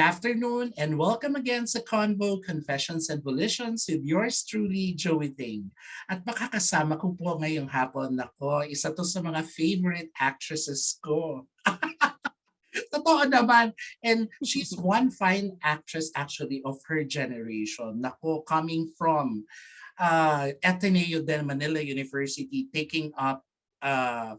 afternoon and welcome again sa CONVO Confessions and Volitions with yours truly, Joey Ting. At makakasama ko po ngayong hapon, nako, isa to sa mga favorite actresses ko. Totoo naman. And she's one fine actress actually of her generation. Nako, coming from Ateneo de Manila University, taking up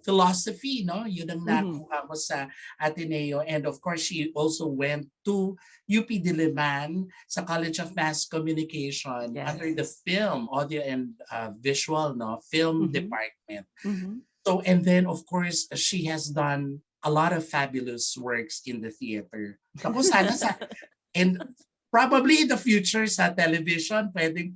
philosophy, no? Yun ang nakuha ko sa Ateneo. And of course, she also went to UP Diliman sa College of Mass Communication under the film, audio and visual, no? Film department. So, and then of course, she has done a lot of fabulous works in the theater. Tapos sana sa, and probably in the future sa television, pwedeng.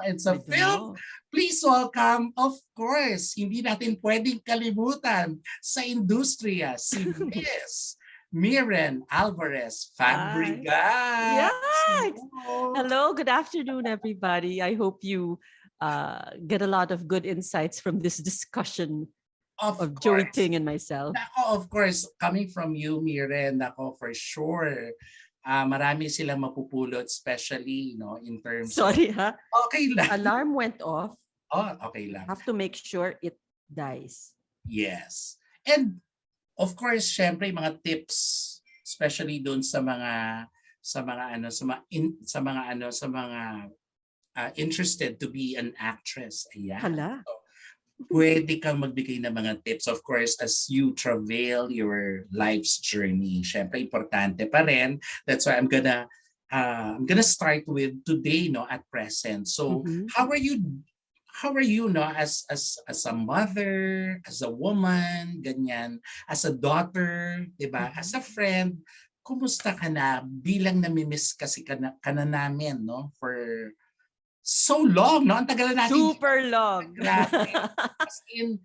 And sa film, please welcome, of course, hindi natin pwedeng kalimutan sa industriya, si Miss Miren ALVAREZ-FABREGAS. Yes. Hello, good afternoon, everybody. I hope you get a lot of good insights from this discussion of Joey Ting and myself. Nako, of course, coming from you, Miren, nako, for sure. Marami silang mapupulot, especially, in terms Sorry, of... Okay lang. Alarm went off. Oh, okay lang. Have to make sure it dies. Yes. And of course, syempre mga tips, especially doon sa mga interested to be an actress. Ayan. Hala. So, pwede kang magbigay ng mga tips, of course, as you travail your life's journey. Syempre, importante pa rin. That's why I'm gonna start with today, at present. So, how are you, as a mother, as a woman, ganyan, as a daughter, diba? As a friend, kumusta ka na? Bilang namimiss kasi ka na namin, for so long, no? Ang tagal na natin. Super long. As in,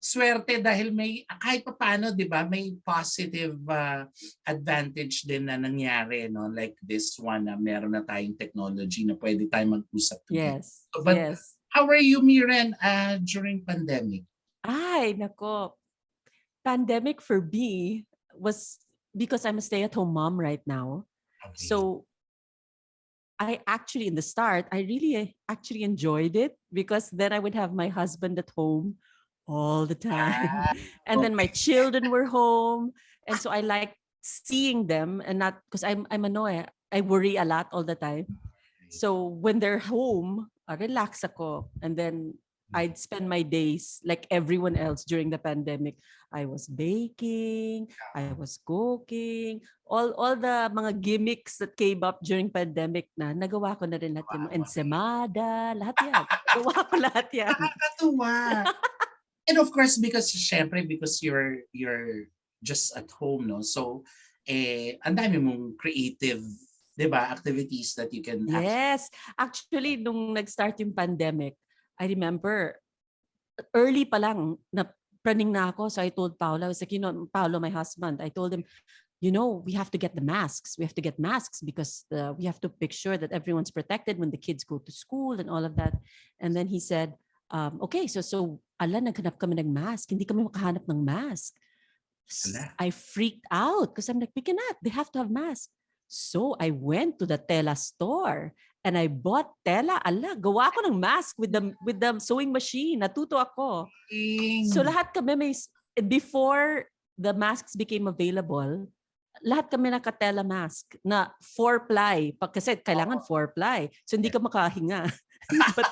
swerte dahil may, kahit pa paano, di ba, may positive advantage din na nangyari, no? Like this one, na meron na tayong technology na pwede tayong mag-usap. Yes, so, but yes. How are you, Miren, during pandemic? Ay, nako. Pandemic for me was because I'm a stay-at-home mom right now. Okay. So, I actually, in the start, I really actually enjoyed it because then I would have my husband at home all the time. And then my children were home. And so I like seeing them and not, because I'm annoyed. I worry a lot all the time. So when they're home, relax ako. And then I'd spend my days like everyone else during the pandemic. I was baking, I was cooking, all the mga gimmicks that came up during pandemic na nagawa ko na rin lahat yung ensemada, lahat yan. Nagawa ko lahat yan. Nakakatuwa. And of course, because you're just at home, no? So, ang dami mong creative, diba, activities that you can... Yes. Actually, nung nag-start yung pandemic, I remember early pa lang na praning na ako. So I told Paolo, I was like, Paolo, my husband, I told him, we have to get the masks. We have to get masks because we have to make sure that everyone's protected when the kids go to school and all of that. And then he said, okay, so naghanap kami ng mask. Hindi kami makahanap ng mask. I freaked out because I'm like, we cannot. They have to have masks. So I went to the tela store and I bought tela. Gawa ko ng mask with the sewing machine. Natuto ako. So lahat kami before the masks became available, lahat kami naka-tela mask na 4-ply. Kasi kailangan 4-ply. So hindi ka makahinga. but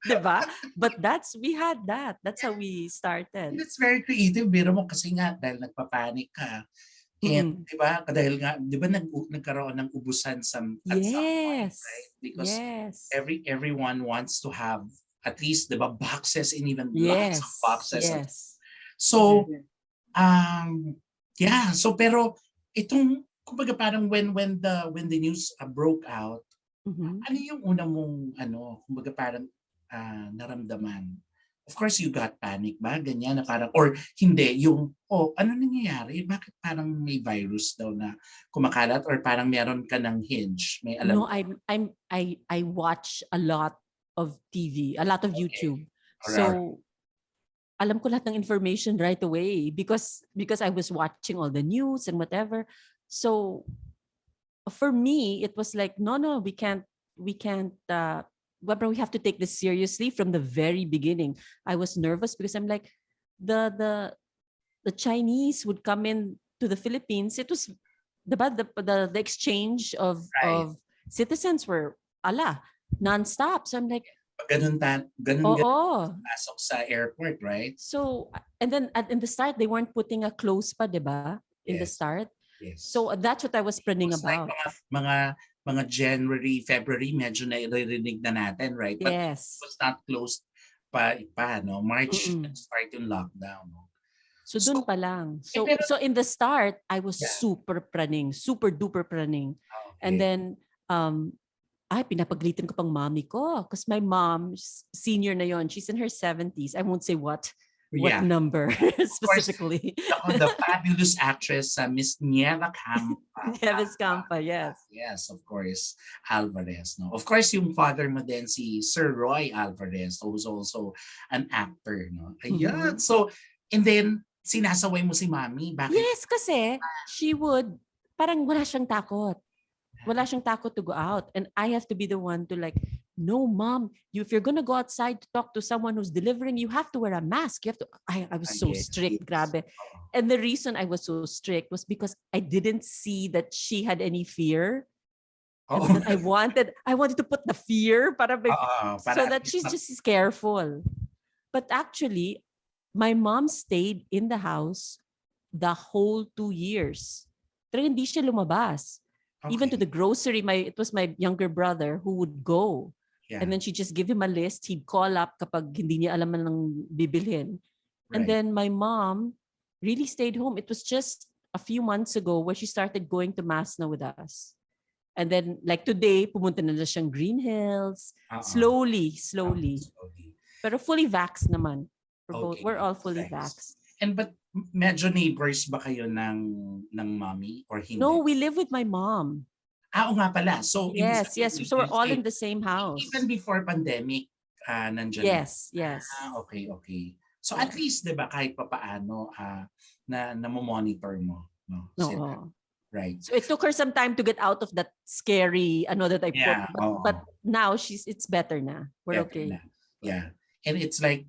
diba? But we had that. That's how we started. That's very creative. Biro mo kasi nga dahil nagpapanik ka. And diba, dahil nga, diba nagkaroon ng ubusan at some point, right? Because everyone wants to have at least, diba, boxes and even lots of boxes. Yes. So, so pero itong, kumbaga parang when the news broke out, ano yung una mong, kumbaga parang naramdaman? Of course, you got panic ba? Ganyan na parang, or hindi, yung, ano nangyayari? Bakit parang may virus daw na kumakalat or parang meron ka ng hinge? May alam? No, I watch a lot of TV, a lot of YouTube. So, alam ko lahat ng information right away because I was watching all the news and whatever. So for me, it was like, no, we can't, but we have to take this seriously from the very beginning. I was nervous because I'm like, the Chinese would come in to the Philippines. It was the exchange Right. of citizens were nonstop. So I'm like, Ganun oo. pasok sa airport, right? So, and then in the start, they weren't putting a close pa, diba? In the Yes. start. Yes. So that's what I was It praying was like about. mga January, February, medyo naririnig na natin, right? But it Yes. was not closed pa, no? March, Mm-mm. start yung lockdown. No? So dun So, pa lang. pero, So in the start, I was yeah. super duper praning. Okay. And then pinapagalitan ko pang mommy ko because my mom, senior na yon, she's in her 70s. I won't say what Yeah. number Of course, specifically. the fabulous actress, Miss Nieva Campa. Nieves Campa, yes. Yes, of course, Alvarez. No, of course, yung father mo din si Sir Roy Alvarez, who's also an actor. No, ayan. Mhm. So, and then sinasaway mo si Mami. Bakit? Yes, kasi she would, parang wala siyang takot. Wala siyang takot to go out. And I have to be the one to like, no, mom, if you're gonna go outside to talk to someone who's delivering, you have to wear a mask. You have to. I was so Yes, strict, yes. grabe. And the reason I was so strict was because I didn't see that she had any fear. And then I wanted to put the fear so that she's just careful. But actually, my mom stayed in the house the whole 2 years. Pero hindi siya lumabas. Okay. Even to the grocery, it was my younger brother who would go. Yeah. And then she just give him a list. He'd call up kapag hindi niya alam ng bibilhin. Right. And then my mom really stayed home. It was just a few months ago where she started going to mass na with us. And then like today, pumunta na siyang Green Hills. Slowly. Pero fully vaxxed naman. We're all fully vaxxed. And but medyo neighbors ba kayo ng mommy or hindi? No, we live with my mom. Oo nga pala. So yes. So we're all in the same house. Even before pandemic, nandiyan. Yes. Okay. So at least 'di ba kahit papaano na monitor mo, no? Oo. Right. So it took her some time to get out of that scary that I put. But now it's better na. We're better okay. Na. Yeah. And it's like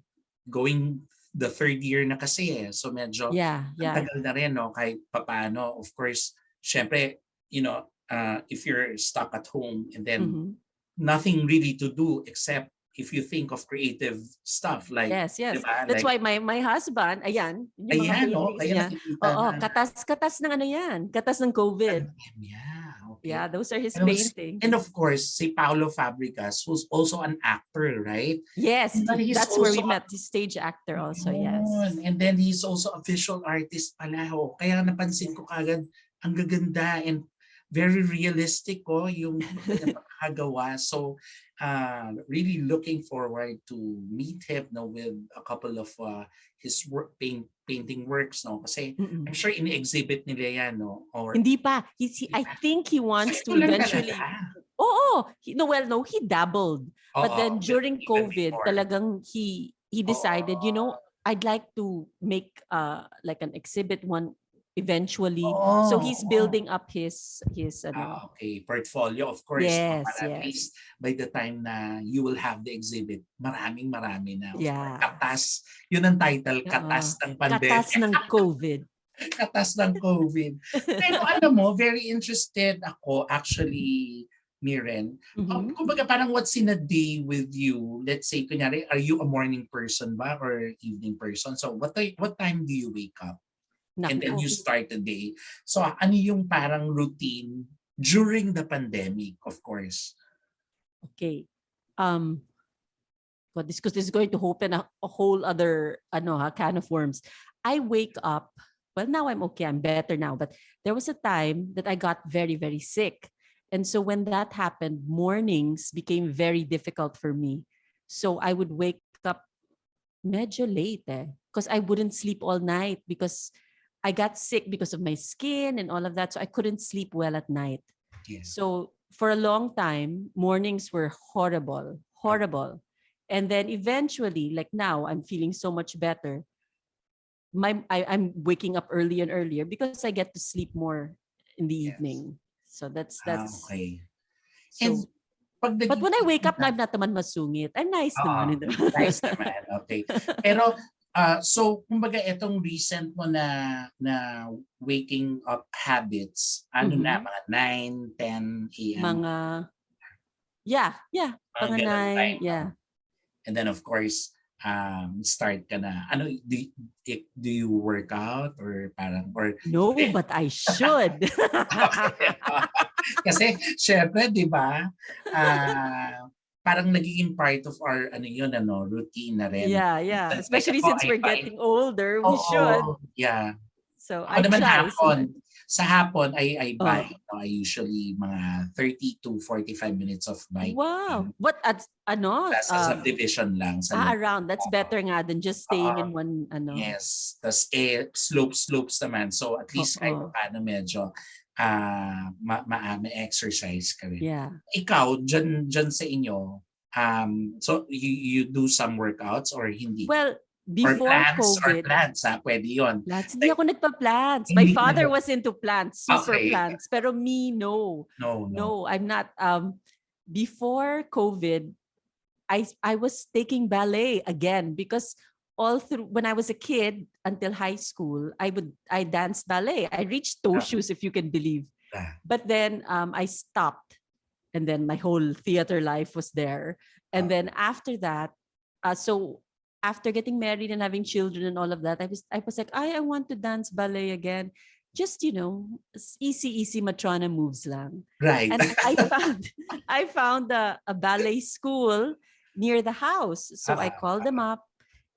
going the third year na kasi So medyo tagal na rin, no? Kahit papaano. Of course, syempre, if you're stuck at home and then nothing really to do except if you think of creative stuff like yes. Diba? That's why my husband, ayan kaya katas ng katas ng COVID. Okay. Yeah, those are his paintings. And of course, si Paulo Fabregas, who's also an actor, right? Yes, that's where we met. He's stage actor also, yes. And then he's also a visual artist pala. Kaya napansin ko kagad, ang gaganda and very realistic yung pagkakagawa. So, really looking forward to meet him with a couple of his painting works. Kasi I'm sure in-exhibit nila yan. Or, hindi pa. I think he wants to eventually. He dabbled. But then during COVID, talagang he decided, I'd like to make like an exhibit one eventually. So he's building up his portfolio, of course. Yes. At least by the time na you will have the exhibit, marami na. Yeah. Katas. Yun ang title, Katas ng Pandemic. Katas ng COVID. Katas ng COVID. Pero alam mo, very interested ako actually, Miren. Kumbaga parang what's in a day with you? Let's say, kunyari, are you a morning person ba or evening person? So what time do you wake up? And then you start the day. So ano yung parang routine during the pandemic, of course? Okay. But this is going to open a whole other can of worms. I wake up. Well, now I'm okay. I'm better now. But there was a time that I got very, very sick. And so when that happened, mornings became very difficult for me. So I would wake up medyo late because I wouldn't sleep all night because I got sick because of my skin and all of that. So I couldn't sleep well at night. Yes. So for a long time, mornings were horrible. And then eventually, like now, I'm feeling so much better. I'm waking up early and earlier because I get to sleep more in the Yes. evening. So that's Okay. so. And pag But when I wake up, na, I'm not naman masungit. I'm nice naman. nice naman. Okay. Pero so kumbaga itong recent mo na waking up habits, ano na Mhm. mga 9, 10 a.m. Mga yeah, mga mga ganun 9, time. yeah. And then of course, start ka na. Ano do you work out or parang or No, but I should. okay. Kasi syempre, 'di ba? Parang nagiging part of our routine na rin. Yeah. Like Especially ako since ay we're getting older, we should. oo, yeah. So Ako I naman try. sa hapon I Oh, bike. No? I usually mga 30 to 45 minutes of wow. biking. What at Sa subdivision lang sa loob. around? That's better nga than just staying in one Yes. Tapos slopes naman. So at least kahit Oo. paano medyo ma-exercise ka rin. Yeah. Ikaw, dyan sa inyo, so you do some workouts or hindi? Well, before COVID, plants, pwede yun. plants. Hindi Like, ako nagpa-plants. My hindi father talaga. was into plants, super Okay. plants. Pero me, no. No. No, I'm not. Before COVID, I was taking ballet again because all through when I was a kid until high school, I danced ballet. I reached toe shoes, if you can believe. But then I stopped, and then my whole theater life was there. And then after that, so after getting married and having children and all of that, I was like, I want to dance ballet again. Just easy matrona moves lang. Right. And I found a ballet school near the house. So I called them up,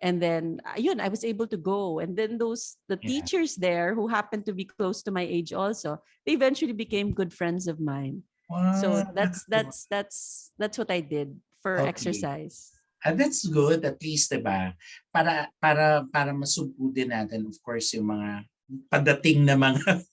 and then I was able to go. And then the teachers there who happened to be close to my age also, they eventually became good friends of mine. Wow, So that's what I did for exercise. That's good at least, 'di ba? Para masugpo din natin of course yung mga padating na mga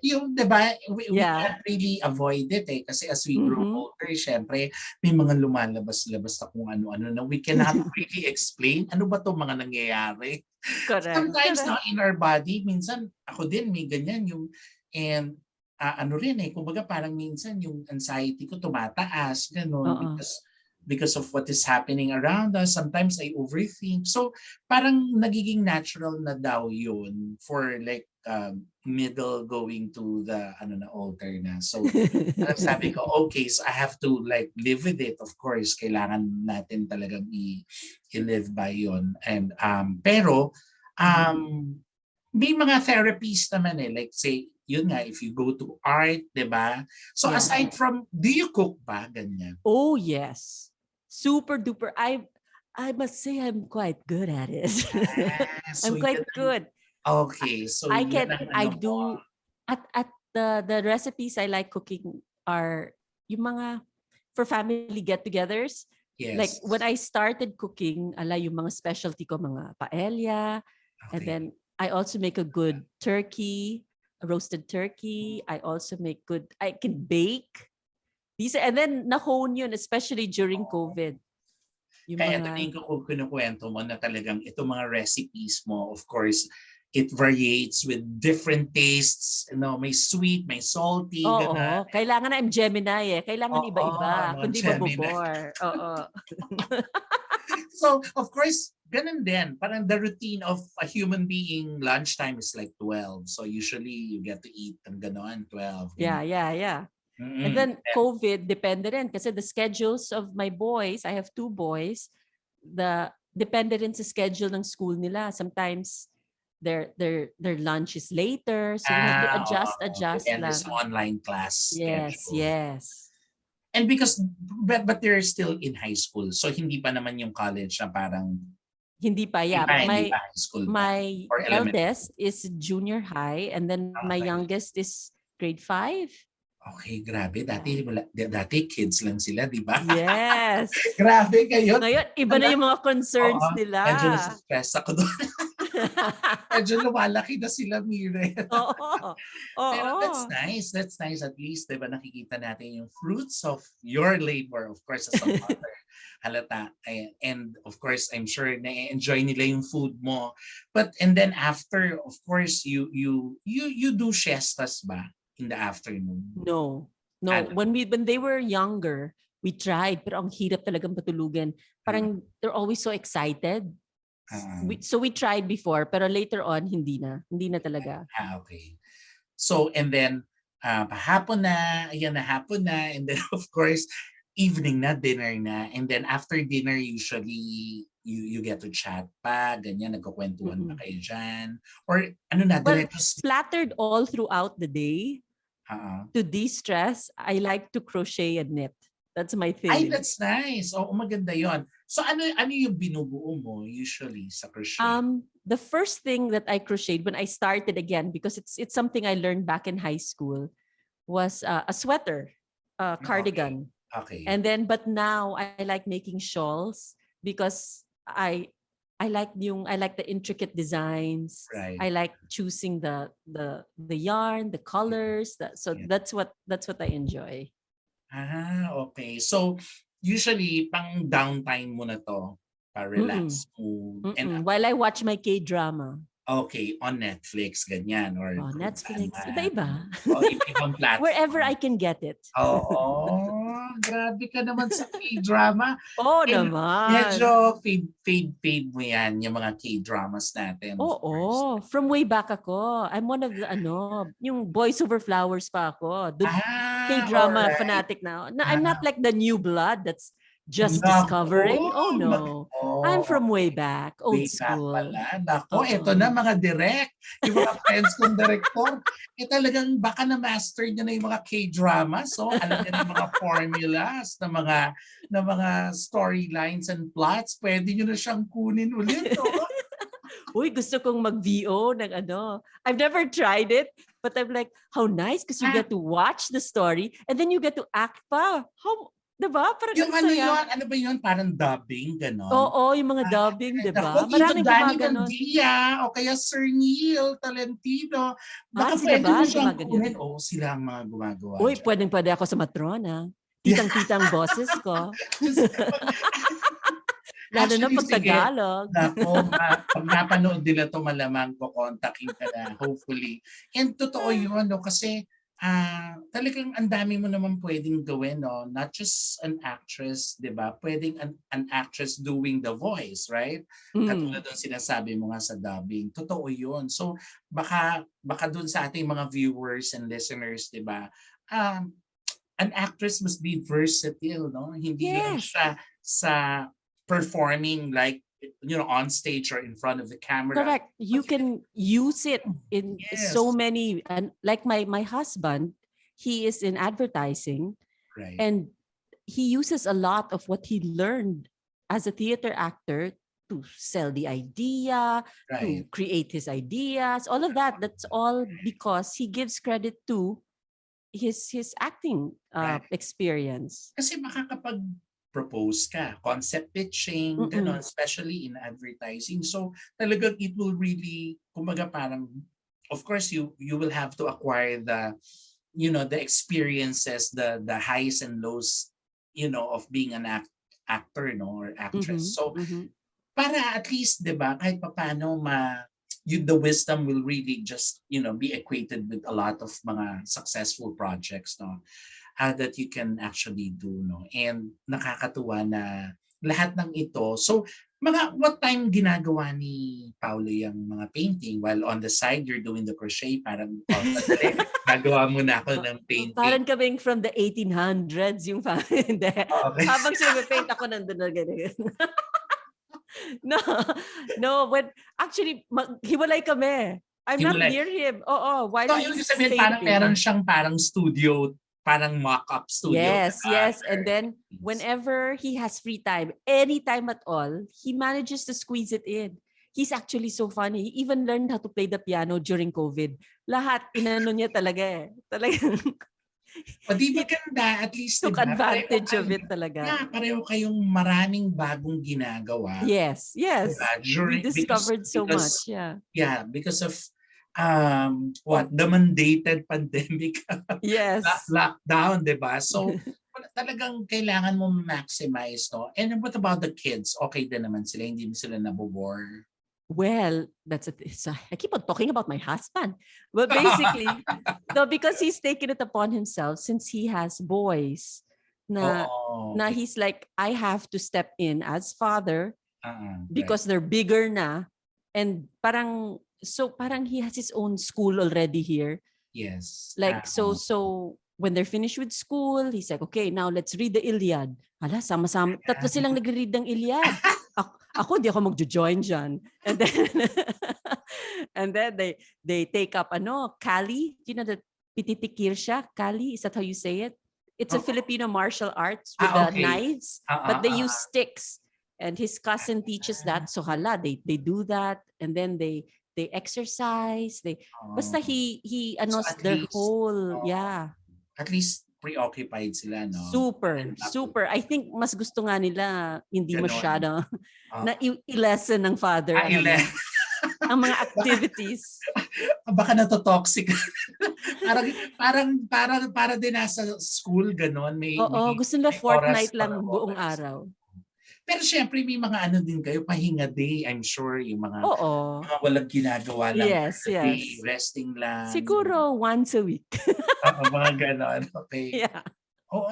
yung 'di ba we can't really avoid it kasi as we grow older syempre may mga lumalabas-labas na kung ano-ano na we cannot really explain ano ba 'tong mga nangyayari. Sometimes now in our body minsan ako din may ganyan yung and ano rin kumbaga parang minsan yung anxiety ko tumataas ganun because of what is happening around us. Sometimes I overthink. So parang nagiging natural na daw yun for like middle going to the altar na. So sabi ko, okay, so I have to like live with it. Of course, kailangan natin talagang i-live by yun. And pero may mga therapies naman like say, yun nga, if you go to art, di ba? So aside from, do you cook ba? Ganyan. Oh, yes. Super duper. I must say I'm quite good at it. So I'm quite good. Okay, so I do at the recipes I like cooking are yung mga for family get-togethers. Yes. Like when I started cooking, yung mga specialty ko mga paella, and then I also make a good turkey, a roasted turkey. I also make I can bake. And then na-hone yun, especially during COVID. Kaya ito na yung kinukwento mo na talagang itong mga recipes mo, of course, it varies with different tastes. May sweet, may salty. Oo, kailangan na Gemini Kailangan iba-iba, kundi mabobore. Oo. So, of course, ganun din. Parang the routine of a human being, lunchtime is like 12. So usually, you get to eat ng gano'n, 12. Yeah. And then COVID, depende rin kasi the schedules of my boys, I have 2 boys, depende rin sa schedule ng school nila. Sometimes their lunch is later, so you have to adjust and lang. this online class schedule. Yes. And because but they're still in high school, so hindi pa naman yung college na parang hindi pa, yeah. Hindi pa high school my eldest is junior high, and then my youngest is grade 5. Okay, grabe. Dati kids lang sila, di ba? Yes. Grabe kayo. Ngayon, iba na yung mga concerns nila. Medyo nasa-stress ako doon. Medyo lumalaki na sila, Mire. Oo. Pero that's nice. At least, di ba, nakikita natin yung fruits of your labor, of course, as a mother. Halata. And of course, I'm sure na-enjoy nila yung food mo. And then after, of course, you do siestas ba? in the afternoon? No. Ano? When they were younger, we tried, pero ang hirap talagang patulugan. Parang they're always so excited. So we tried before, pero later on, hindi na talaga. Okay. So, and then, hapon na, hapon na, and then of course, evening na, dinner na, and then after dinner, usually, you get to chat pa, ganyan, nagkukwentuhan pa kayo dyan. Or ano na, Well, diretso. splattered all throughout the day, to de-stress, I like to crochet and knit. That's my thing. Ay, that's nice. Oo, maganda yon. So ano yung binubuo mo usually sa crochet? The first thing that I crocheted when I started again, because it's something I learned back in high school, was a sweater, cardigan. Okay. And then, but now I like making shawls because I like the intricate designs. Right. I like choosing the yarn, the colors. So that's what I enjoy. Okay. So usually pang downtime mo na to para relax mo. And While I watch my K-drama. Okay, on Netflix, ganyan. Or Netflix. Iba-iba. Ibang platform. Wherever I can get it. Grabe ka naman sa K-drama. Naman. Medyo fade mo yan, yung mga K-dramas natin. From way back ako. I'm one of the, yung Boys Over Flowers pa ako. K-drama fanatic now. I'm not like the new blood that's just discovering. No. I'm from way back, old school. Ito na mga direct. Yung mga friends kong director. Talagang baka na-master nyo na yung mga K-dramas. So, alam nyo na yung mga formulas na mga storylines and plots. Pwede nyo na siyang kunin ulit. Uy, gusto kong mag-VO ng I've never tried it, but I'm like, how nice because you get to watch the story and then you get to act pa. Diba? Parang yung ano ba yun? Parang dubbing, gano'n? Oo, yung mga dubbing, diba? Maraming gumaganon. Dia, o kaya Sir Neil Talentino. Baka pwede mo siyang kunin. Sila ang mga gumagawa. Uy, pwede ako sa matrona. Titang-titang boses ko. Lalo na pag Tagalog. Pag napanood nila ito, malamang kukontakin ka na, hopefully. And totoo yun, kasi talagang ang dami mo naman pwedeng gawin, no? Not just an actress, di ba? Pwedeng an actress doing the voice, right? Katulad ng sinasabi mo nga sa dubbing. Totoo yun. So, baka dun sa ating mga viewers and listeners, di ba? An actress must be versatile, no? Hindi lang siya sa performing like on stage or in front of the camera. Correct. You can use it in so many, and like my husband, he is in advertising, right. And he uses a lot of what he learned as a theater actor to sell the idea, to create his ideas, all of that. That's all because he gives credit to his acting experience. Kasi makakapag-propose ka, concept pitching, gano'n, especially in advertising. So talagang it will really, kumbaga parang, of course, you will have to acquire the experiences, the highs and lows, of being an actor, or actress. So para at least, 'di ba, kahit papaano the wisdom will really just, be equated with a lot of mga successful projects, no? That you can actually do, no? And nakakatuwa na lahat ng ito. So, what time ginagawa ni Paulo yung mga painting? While on the side, you're doing the crochet, parang, nagawa mo na ako ng painting. Parang kaming from the 1800s yung hindi. Habang sinapaint ako nandun na ganyan. No, when actually hiwalay kami. I'm not near him. While he's sabihin, parang meron siyang parang studio, parang mock-up studio. Yes. And then whenever he has free time, anytime at all, he manages to squeeze it in. He's actually so funny. He even learned how to play the piano during COVID. Lahat inano niya talaga. Talagang di ba ganda, at least took advantage of it talaga. Pareho kayong maraming bagong ginagawa. Yes. We discovered so much. Yeah, because of the mandated pandemic. Yes. Lockdown, di ba? So talagang kailangan mo maximize, no? And what about the kids? Okay din naman sila, hindi sila nabobore? Well, I keep on talking about my husband. But basically, no, because he's taken it upon himself since he has boys na Oo, na okay. he's like, I have to step in as father Right. because they're bigger na. And parang he has his own school already here. Yes. Like, so when they're finished with school, he's like, okay, now let's read the Iliad. Hala, sama-sama. Tatlo silang nagre-read ng Iliad. Ako, di ako magjo-join dyan. And then, and then they take up, Kali. You know the pititikir siya? Kali, is that how you say it? It's a Oo. Filipino martial arts with the Okay. knives, but they use sticks. And his cousin teaches that. So hala, they do that. And then they exercise. Basta he So anos at their least, whole, oo, yeah. at least preoccupied sila, no? Super, super. I think mas gusto nga nila hindi Ganon. masyado Oo. na i-lesson ng father ang Ile. ang mga Baka, activities. baka natotoxic. para din nasa school, ganon. Oo, gusto nila May oras fortnight para lang buong oras. araw. Pero syempre may mga ano din kayo, pahinga day, I'm sure, yung mga Oo. walang ginagawa lang for Yes, the day, yes. resting lang. Siguro once a week. Mga ganon. Okay. Yeah. Oh,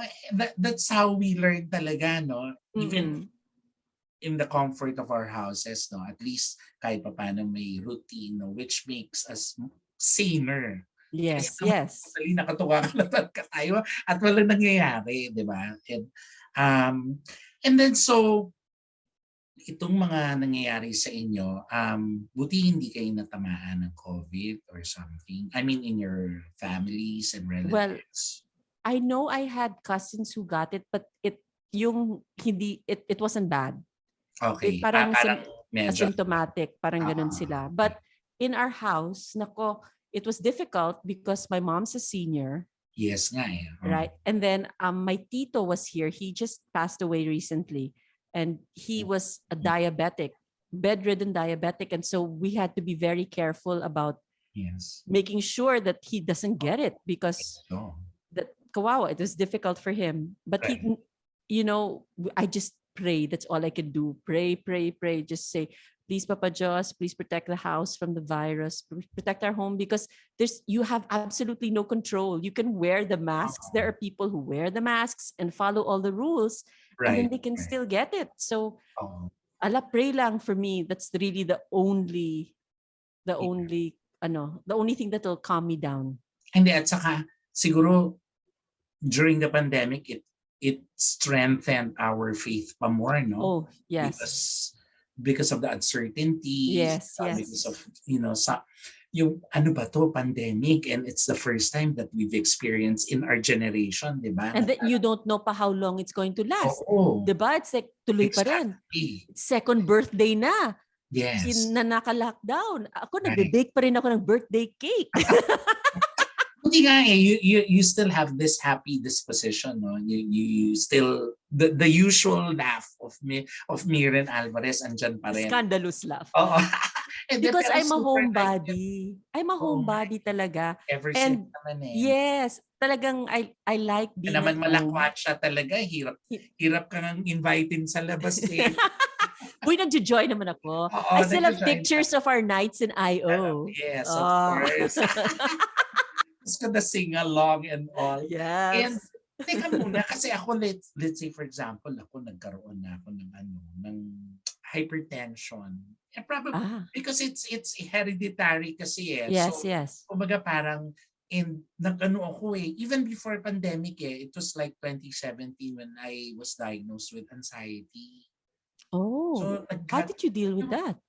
that's how we learn talaga, no? Even Mm-mm. in the comfort of our houses, no? At least kahit papaano may routine, no? Which makes us saner. Kasi Yes, naman, yes. totally nakatuwa ka na talaga tayo at walang nangyayari, di ba? And then so, itong mga nangyayari sa inyo, buti hindi kayo natamaan ng COVID or something. I mean, in your families and Well, relatives. I know I had cousins who got it, but it wasn't bad. Okay. Parang Parang medyo. asymptomatic, parang ganun sila. But in our house, nako, it was difficult because my mom's a senior. Yes nga eh. Right? And then my tito was here. He just passed away recently. And he was a diabetic, bedridden diabetic. And so we had to be very careful about making sure that he doesn't get it because kawawa, it was difficult for him. But he, I just pray. That's all I can do. Pray, pray, pray. Just say, please, Papa Diyos, please protect the house from the virus, protect our home, because you have absolutely no control. You can wear the masks. There are people who wear the masks and follow all the rules, and then they can still get it. So, pray lang for me. That's really the only thing that will calm me down. Hindi, at saka siguro during the pandemic, it strengthened our faith pa more, no? Oh, yes. Because of the uncertainty. Yes, yes. Because of, yung ano ba to, pandemic, and it's the first time that we've experienced in our generation, di ba? And that you don't know pa how long it's going to last. Oo. Di ba? It's like tuloy pa rin. Second birthday na. Yes. Na naka-lockdown. Ako, nagbe-bake pa rin ako ng birthday cake. Hindi nga eh, you still have this happy disposition, no? You still the usual laugh of Miren Alvarez andyan pa rin. Scandalous laugh. Oo. Because I'm a homebody. I'm a homebody talaga. Ever since naman eh. Yes, talagang I like being naman at home. malakwat siya talaga, hirap ka nang inviting sa labas eh. Uy, nagjo-join naman ako. I still have pictures of our nights in IO. Yes, of course. It's gonna sing along and all. Yes. And teka muna, kasi ako, let's say for example, ako nagkaroon na ako ng hypertension. And probably because it's hereditary kasi eh. Yes, so, yes. Kumbaga parang nag-ano ako eh, even before pandemic eh, it was like 2017 when I was diagnosed with anxiety. Oh, so, how did you deal with that?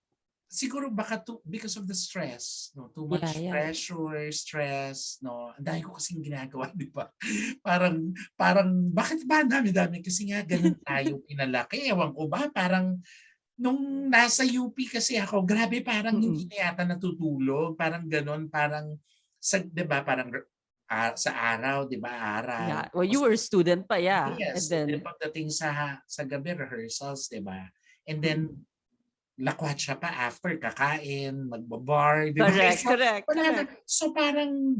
Siguro baka because of the stress, no? Too much pressure, stress, no? Ang dami ko kasing ginagawa, di ba? Parang bakit ba dami-dami? Kasi nga ganun tayo pinalaki. Ewan ko ba, parang nung nasa UP kasi ako, grabe, parang hindi na yata natutulog. Parang ganun, parang, di ba, parang sa araw, di ba, aral. Yeah, well, you were a student pa, yeah. Yes, and then pagdating sa gabi, rehearsals, di ba? And then, lakwat siya pa after kakain, magbabar, di ba? Correct. So parang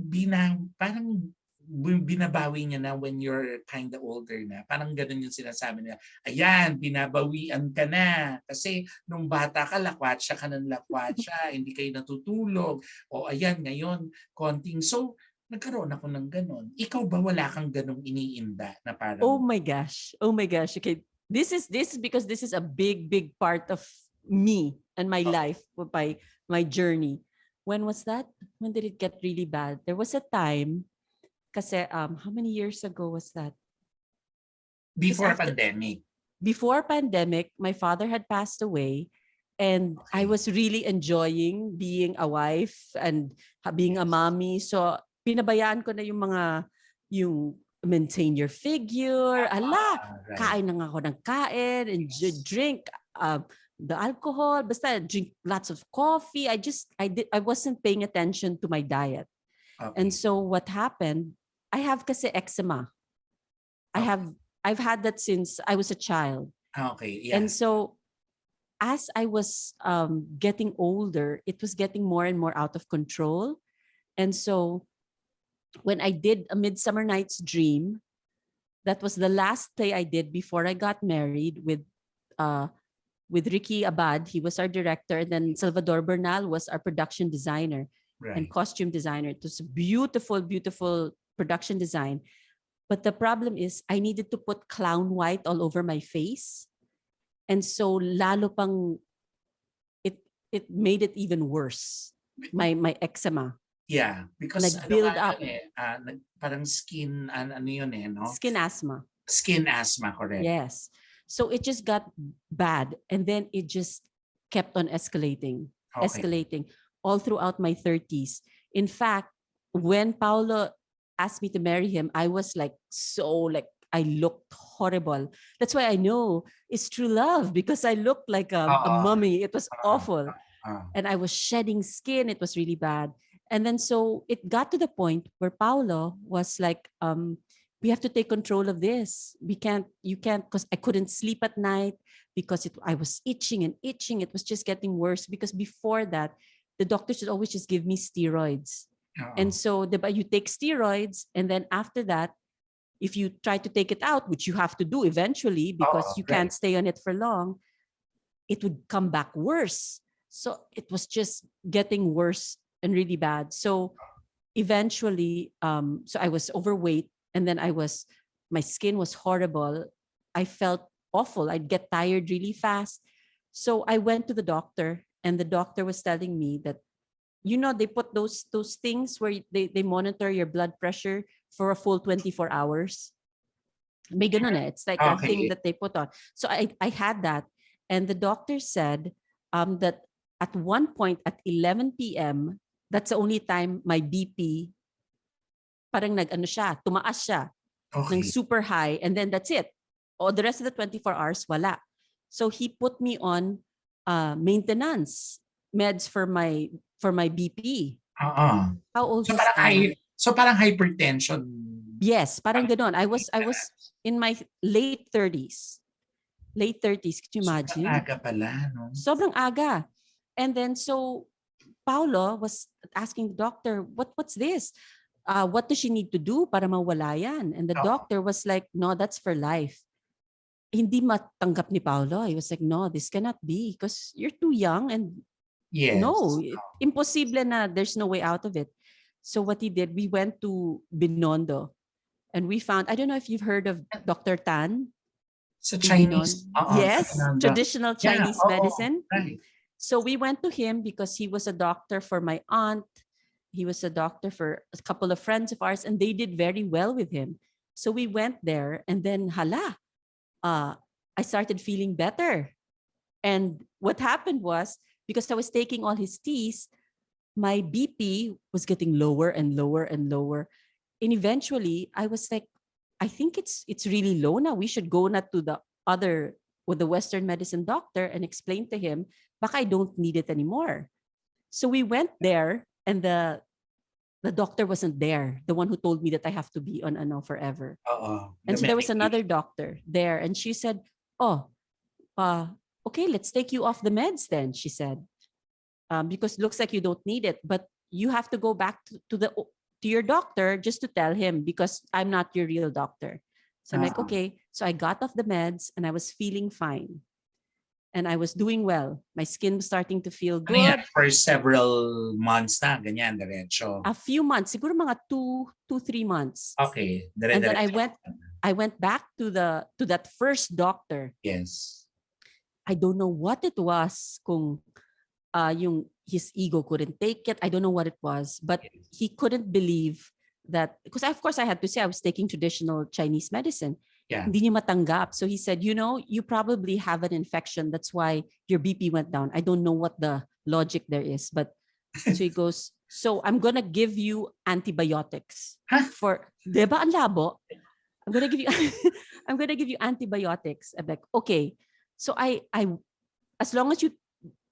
binabawi niya na when you're kind of older na. Parang ganun yung sinasabi nila. Ayan, binabawian ka na. Kasi nung bata ka, lakwatsa ka ng lakwatsa, hindi kayo natutulog. O ayan, ngayon, konting. So, nagkaroon ako ng ganun. Ikaw ba wala kang ganung iniinda na Oh parang, my gosh. Oh my gosh. Okay. This is because this is a big part of me and my life, my journey. When was that? When did it get really bad? There was a time, kasi how many years ago was that? before pandemic? Before pandemic, my father had passed away, and I was really enjoying being a wife and being a mommy. So pinabayaan ko na yung maintain your figure. Ala, Right. kain na nga ako ng kain and drink the alcohol. Basta drink lots of coffee. I wasn't paying attention to my diet. Okay. And so what happened, I have kasi eczema. I've had that since I was a child. Okay, yeah. And so as I was getting older, it was getting more and more out of control. And so when I did A Midsummer Night's Dream, that was the last play I did before I got married with Ricky Abad. He was our director, and then Salvador Bernal was our production designer and costume designer. It was a beautiful production design. But the problem is I needed to put clown white all over my face. And so lalo pang it made it even worse. My eczema. Yeah, because nag-build up. Parang skin, ano yun eh, no? Skin asthma. Skin asthma, correct. Yes. So it just got bad, and then it just kept on escalating all throughout my 30s. In fact, when Paulo asked me to marry him, I was I looked horrible. That's why I know it's true love, because I looked like a mummy. It was awful. And I was shedding skin. It was really bad. And then so it got to the point where Paulo was like, we have to take control of this. You can't, because I couldn't sleep at night because I was itching and itching. It was just getting worse, because before that, the doctors would always just give me steroids. And so you take steroids, and then after that, if you try to take it out, which you have to do eventually because you can't stay on it for long, it would come back worse. So it was just getting worse and really bad. So eventually, so I was overweight, and then my skin was horrible. I felt awful. I'd get tired really fast. So I went to the doctor, and the doctor was telling me that, they put those things where they monitor your blood pressure for a full 24 hours. May ganun eh. It's like a thing that they put on. So I had that. And the doctor said that at one point at 11 p.m., that's the only time my BP parang tumaas siya ng super high, and then that's it. The rest of the 24 hours, wala. So he put me on maintenance meds for my BP. How old is I? So parang hypertension. Yes, parang ganon. I was in my late 30s. Late 30s, could you imagine? Sobrang aga pala, no? Sobrang aga. And then so Paulo was asking the doctor, what's this? What does she need to do para mawala yan? And the doctor was like, no, that's for life. Hindi matanggap ni Paulo. He was like, no, this cannot be, because you're too young, and no, imposible na, there's no way out of it. So what he did, we went to Binondo, and we found, I don't know if you've heard of Dr. Tan. So Chinese. Yes, traditional Chinese medicine. Right. So we went to him because he was a doctor for my aunt. He was a doctor for a couple of friends of ours, and they did very well with him. So we went there, and then I started feeling better. And what happened was, because I was taking all his teas, my BP was getting lower and lower and lower. And eventually I was like, I think it's really low now. We should go not to the Western medicine doctor and explain to him, baka I don't need it anymore. So we went there, and the doctor wasn't there, the one who told me that I have to be on forever. And so there was another doctor there, and she said, okay, let's take you off the meds then, she said. Because it looks like you don't need it, but you have to go back to to your doctor just to tell him because I'm not your real doctor. So I'm like, okay. So I got off the meds and I was feeling fine. And I was doing well. My skin was starting to feel Ano yan? good. For several months na, ganyan, diretso. A few months, siguro mga 3 months. Okay. And then I went back to that first doctor. Yes. I don't know what it was, kung his ego couldn't take it. I don't know what it was, but he couldn't believe that, because of course I had to say I was taking traditional Chinese medicine. Yeah. Hindi niya matanggap. So he said, you probably have an infection. That's why your BP went down. I don't know what the logic there is, but so he goes, so I'm going to give you antibiotics. Huh? Diba ang labo? I'm going to give you antibiotics. I'm like, okay. So I as long as you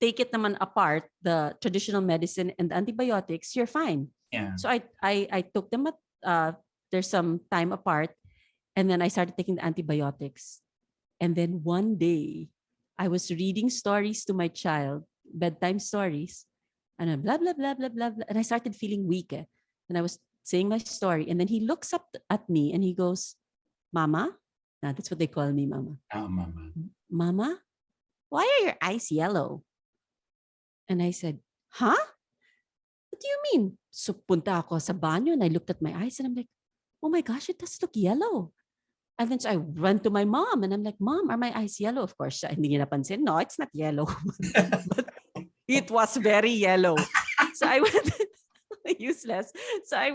take it naman apart, the traditional medicine and the antibiotics, you're fine. Yeah. So I took them there's some time apart, and then I started taking the antibiotics. And then one day I was reading stories to my child, bedtime stories, and I'm blah, blah, blah, blah, blah, blah. And I started feeling weak. And I was saying my story. And then he looks up at me and he goes, Mama? Nah, that's what they call me, Mama. Oh, Mama. Mama, why are your eyes yellow? And I said, huh? What do you mean? So punta ako sa banyo and I looked at my eyes and I'm like, oh my gosh, it does look yellow. And then so I went to my mom and I'm like, Mom, are my eyes yellow? Of course, hindi niya napansin. No, it's not yellow. But it was very yellow. So I went, useless. So I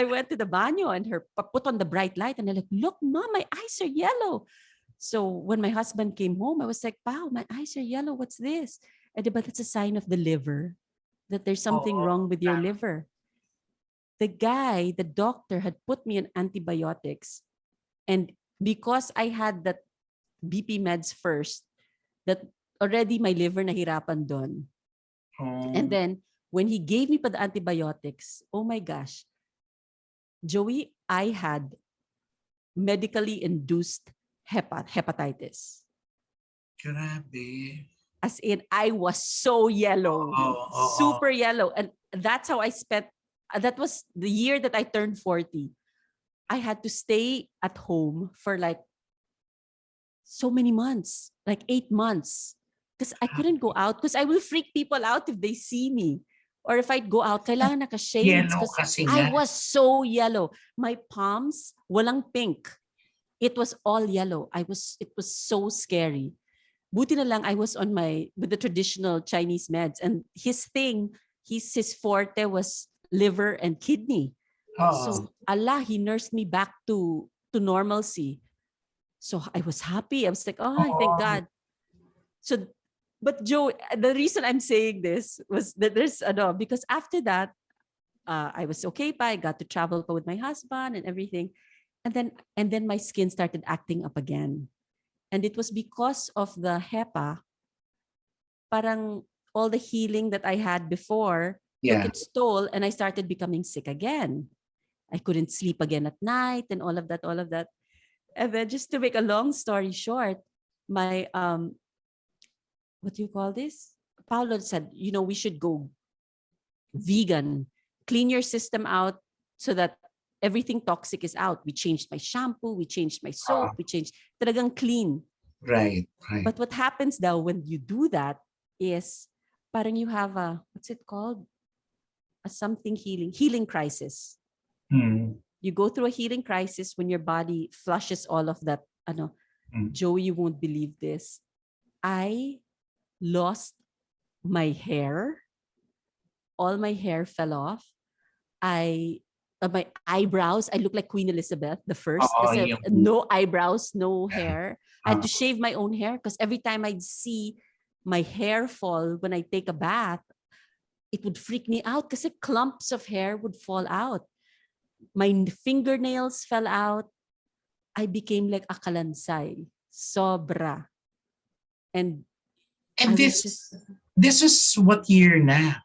went to the banyo and put on the bright light and I'm like, look, Mom, my eyes are yellow. So when my husband came home, I was like, wow, my eyes are yellow. What's this? But it's a sign of the liver, that there's something wrong with your liver. The doctor had put me on antibiotics. And because I had that BP meds first, that already my liver nahirapan doon. And then when he gave me pa the antibiotics, oh my gosh, Joey, I had medically induced hepatitis. Grabe. As in, I was so yellow, super yellow. And that's how I spent, that was the year that I turned 40. I had to stay at home for like so many months, like 8 months. Because I couldn't go out because I will freak people out if they see me. Or if I'd go out, kailangan naka-shades. Because I was so yellow. My palms, walang pink. It was all yellow. It was so scary. Buti na lang I was with the traditional Chinese meds. And his forte was liver and kidney. So Allah, he nursed me back to normalcy. So I was happy. I was like, oh, thank God. So, but Joe, the reason I'm saying this was that because after that, I was okay pa. I got to travel pa with my husband and everything. And then my skin started acting up again. And it was because of the HEPA, parang all the healing that I had before took its toll and I started becoming sick again. I couldn't sleep again at night and all of that. And then just to make a long story short, my, what do you call this? Paulo said, we should go vegan, clean your system out so that everything toxic is out. We changed my shampoo, we changed my soap, we changed, talagang clean. Right. But what happens now when you do that is parang you have what's it called? A something healing crisis. You go through a healing crisis when your body flushes all of that. Joey, you won't believe this. I lost my hair. All my hair fell off. My eyebrows, I look like Queen Elizabeth the First. No eyebrows, no hair. I had to shave my own hair because every time I'd see my hair fall when I take a bath, it would freak me out because clumps of hair would fall out. My fingernails fell out. I became like a kalansay. Sobra. And this is what year na?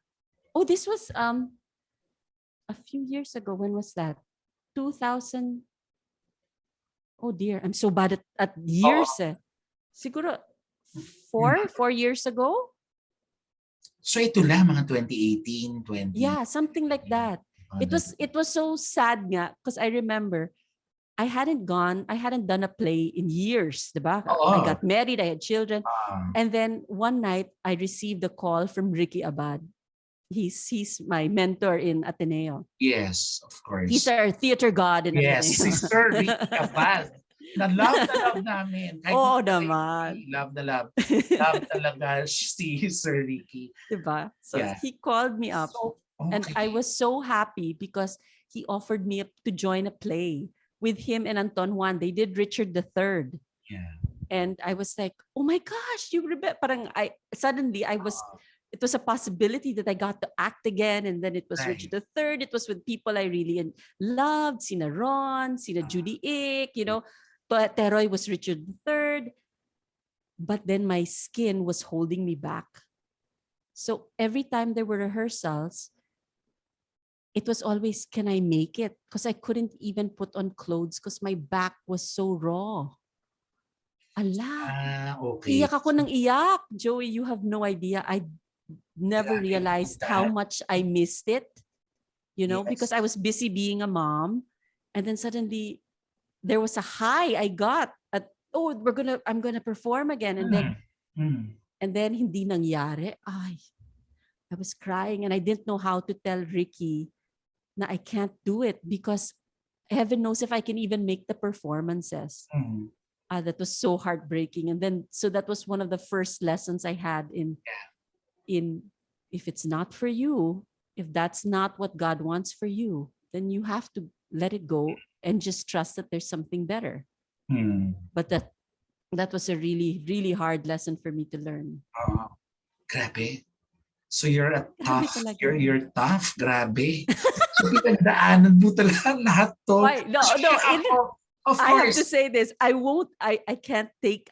Oh, this was a few years ago. When was that? 2000. Oh dear, I'm so bad at years. Siguro 4 years ago. So ito lang, mga 2018, 20. Yeah, something like that. It was so sad nga because I remember I hadn't done a play in years, diba? I Oo. got married, I had children. Ah, And then one night I received a call from Ricky Abad. He's my mentor in Ateneo. yes, of He's course. our theater god in Yes, si Ateneo. Sir Rick Abad. Na love namin. Kahit Oo mag-play, naman. love na love. Love talaga si Sir Ricky. Diba? So Yeah. he called me up So, and I okay. was so happy because he offered me to join a play with him and Anton Juan. They did Richard III. Yeah. And I was like, oh my gosh, you remember? Parang it was a possibility that I got to act again. And then it was Right. Richard III. It was with people I really loved. Sina Ron, Sina Judy Ick, But Teroy was Richard III. But then my skin was holding me back. So every time there were rehearsals, it was always, can I make it? Because I couldn't even put on clothes because my back was so raw. Ala, Okay. iyak ako ng iyak. Joey, you have no idea. I never Grabe po realized how that. much I missed it, because Yes. I was busy being a mom. And then suddenly there was a high I got at, oh, I'm gonna perform again. And then, Mm. hindi nangyari. Ay, I was crying and I didn't know how to tell Ricky na I can't do it because heaven knows if I can even make the performances. Mm. That was so heartbreaking. And then, so that was one of the first lessons I had in if it's not for you, if that's not what God wants for you, then you have to let it go and just trust that there's something better. Mm. But that was a really, really hard lesson for me to learn. Grabe. So you're a Grabe tough, talaga. you're tough, grabe. So pinagdaanan mo talaga lahat to. Why? No, Kasi no. of I have to course. say this. I cannot take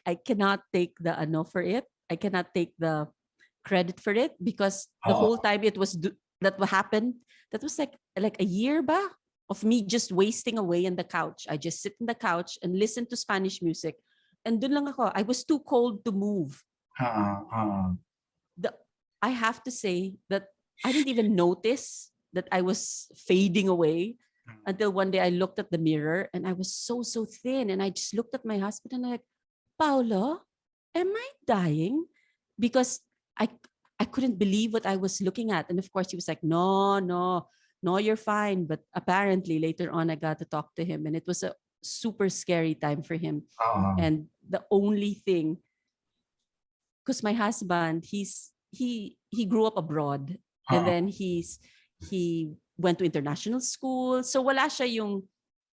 the for it. I cannot take the credit for it because the Oo. whole time that what happened, that was like a year ba of me just wasting away on the couch. I just sit in the couch and listen to Spanish music. And dun lang ako. I was too cold to move. I have to say that I didn't even notice that I was fading away until one day I looked at the mirror and I was so thin. And I just looked at my husband and I'm like, Paolo, am I dying? Because I couldn't believe what I was looking at. And of course, he was like, no, you're fine. But apparently later on, I got to talk to him and it was a super scary time for him. And the only thing, because my husband, he grew up abroad and then he went to international school. So wala siya yung,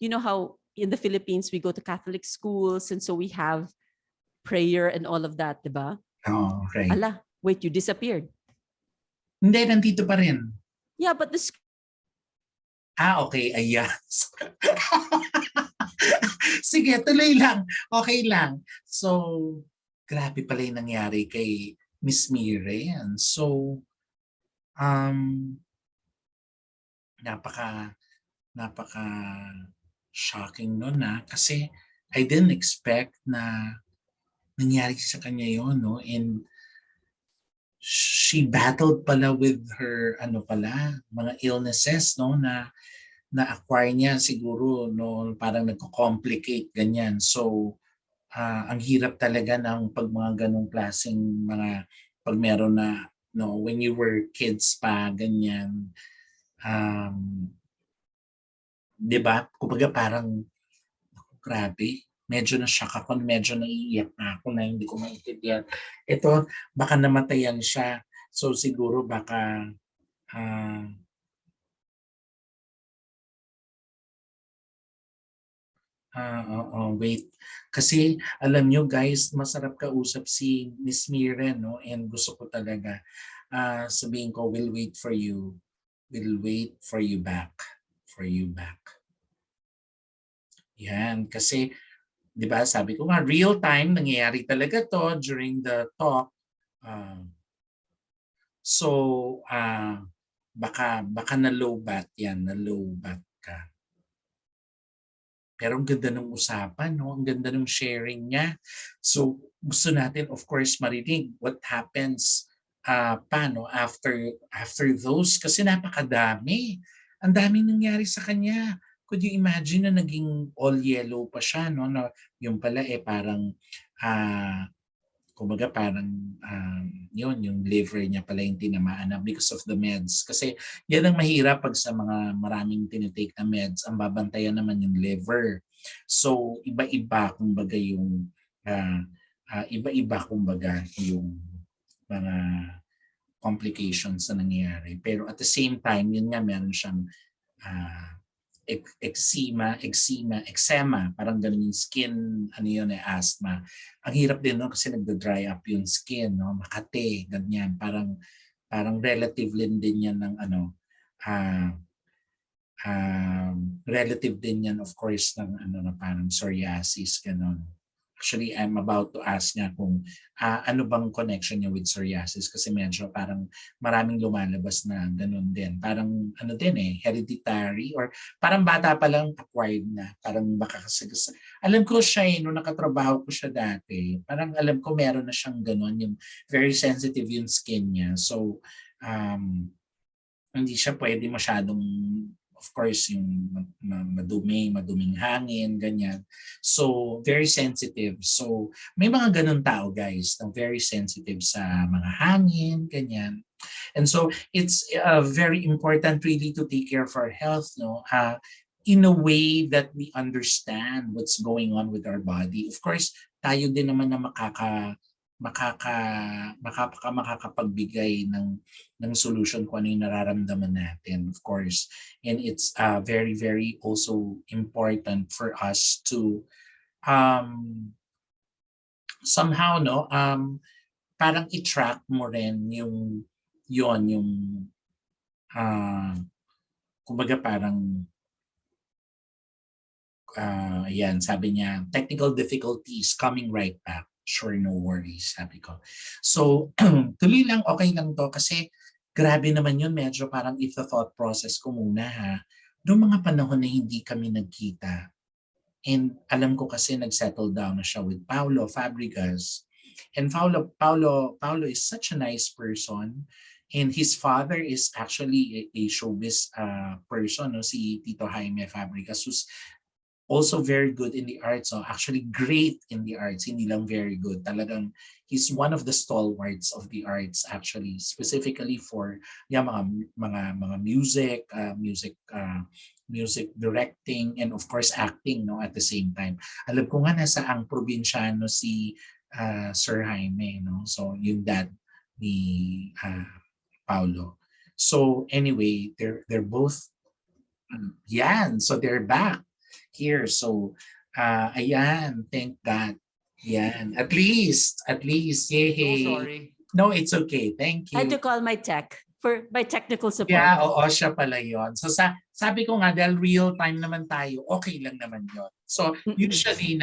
you know how in the Philippines we go to Catholic schools and so we have prayer and all of that, diba? Right. Ala, wait, you disappeared. Hindi, nandito pa rin. Yeah, but Okay, ayan. Sige, tuloy lang. Okay lang. So, grabe pala yung nangyari kay Miss Miren. So, napaka shocking nun kasi I didn't expect na nangyari sa kanya yun, no? And she battled pala with her mga illnesses, no, na acquire niya siguro no, parang nagko-complicate ganyan. So ang hirap talaga ng pag mga ganung klaseng mga pag meron na no, when you were kids pa ganyan. 'Di ba? Kumbaga parang grabe. Medyo na-shock ako, medyo naiiyak na ako na hindi ko maintindihan. Ito, baka namatayan siya. So siguro baka wait. Kasi alam nyo guys, masarap kausap si Miss Miren, no? And gusto ko talaga sabihin ko, we'll wait for you. We'll wait for you back. For you back. Yan. Kasi 'di ba sabi ko nga real time nangyayari talaga to during the talk. So baka na low bat yan, na low bat ka. Pero ang ganda ng usapan, no? Ang ganda ng sharing niya. So gusto natin of course marinig what happens paano after those kasi napakadami. ang daming nangyari sa kanya. Could you imagine na naging all yellow pa siya, no? Na yung pala parang kumbaga parang yun, yung liver niya pala yung tinamaan na because of the meds. Kasi yan ang mahirap pag sa mga maraming tinitake na meds, ang babantayan naman yung liver. So iba-iba kumbaga yung iba-iba kumbaga yung mga complications na nangyayari. Pero at the same time, yun nga meron siyang eczema, parang ganun yung skin, ano yun asthma. Ang hirap din no kasi nagda-dry up yung skin, no, makate, ganyan. Parang relative din yan ng relative din yan of course ng na parang psoriasis, ganun. Actually, I'm about to ask nga kung ano bang connection niya with psoriasis kasi medyo parang maraming lumalabas na ganun din. Parang din hereditary or parang bata pa lang acquired na. Parang baka kasi alam ko siya nung nakatrabaho ko siya dati, parang alam ko meron na siyang ganun, yung very sensitive yung skin niya. So, hindi siya pwede masyadong of course, yung maduming hangin, ganyan. So, very sensitive. So, may mga ganun tao, guys, na very sensitive sa mga hangin, ganyan. And so, it's very important really to take care of our health, no? In a way that we understand what's going on with our body. Of course, tayo din naman na makakapagbigay ng solution kung ano yung nararamdaman natin, of course. And it's very, very also important for us to somehow, no, parang i-track mo rin yung kumbaga parang yan, sabi niya, technical difficulties coming right back. Sure, no worries, sabi ko. So, tuloy lang, okay lang to kasi grabe naman yun, medyo parang if the thought process ko muna noong mga panahon na hindi kami nagkita. And alam ko kasi nag-settle down na siya with Paulo Fabregas. And Paulo is such a nice person. And his father is actually a showbiz person, no? Si Tito Jaime Fabregas, who's also very good in the arts. So actually great in the arts, hindi lang very good. Talagang he's one of the stalwarts of the arts actually, specifically for mga music, music directing and of course acting, no, at the same time. Alam ko nga nasa ang probinsyano si Sir Jaime, no. So yung dad ni Paulo. So anyway, they're both yan, so they're back here. So, ayan, thank God. Yan, at least, yay. So sorry. No, it's okay. Thank I had to you. call my tech for my technical support. Yeah, oo, siya pala yon. So, sabi ko nga, dahil real time naman tayo, okay lang naman yon. So, usually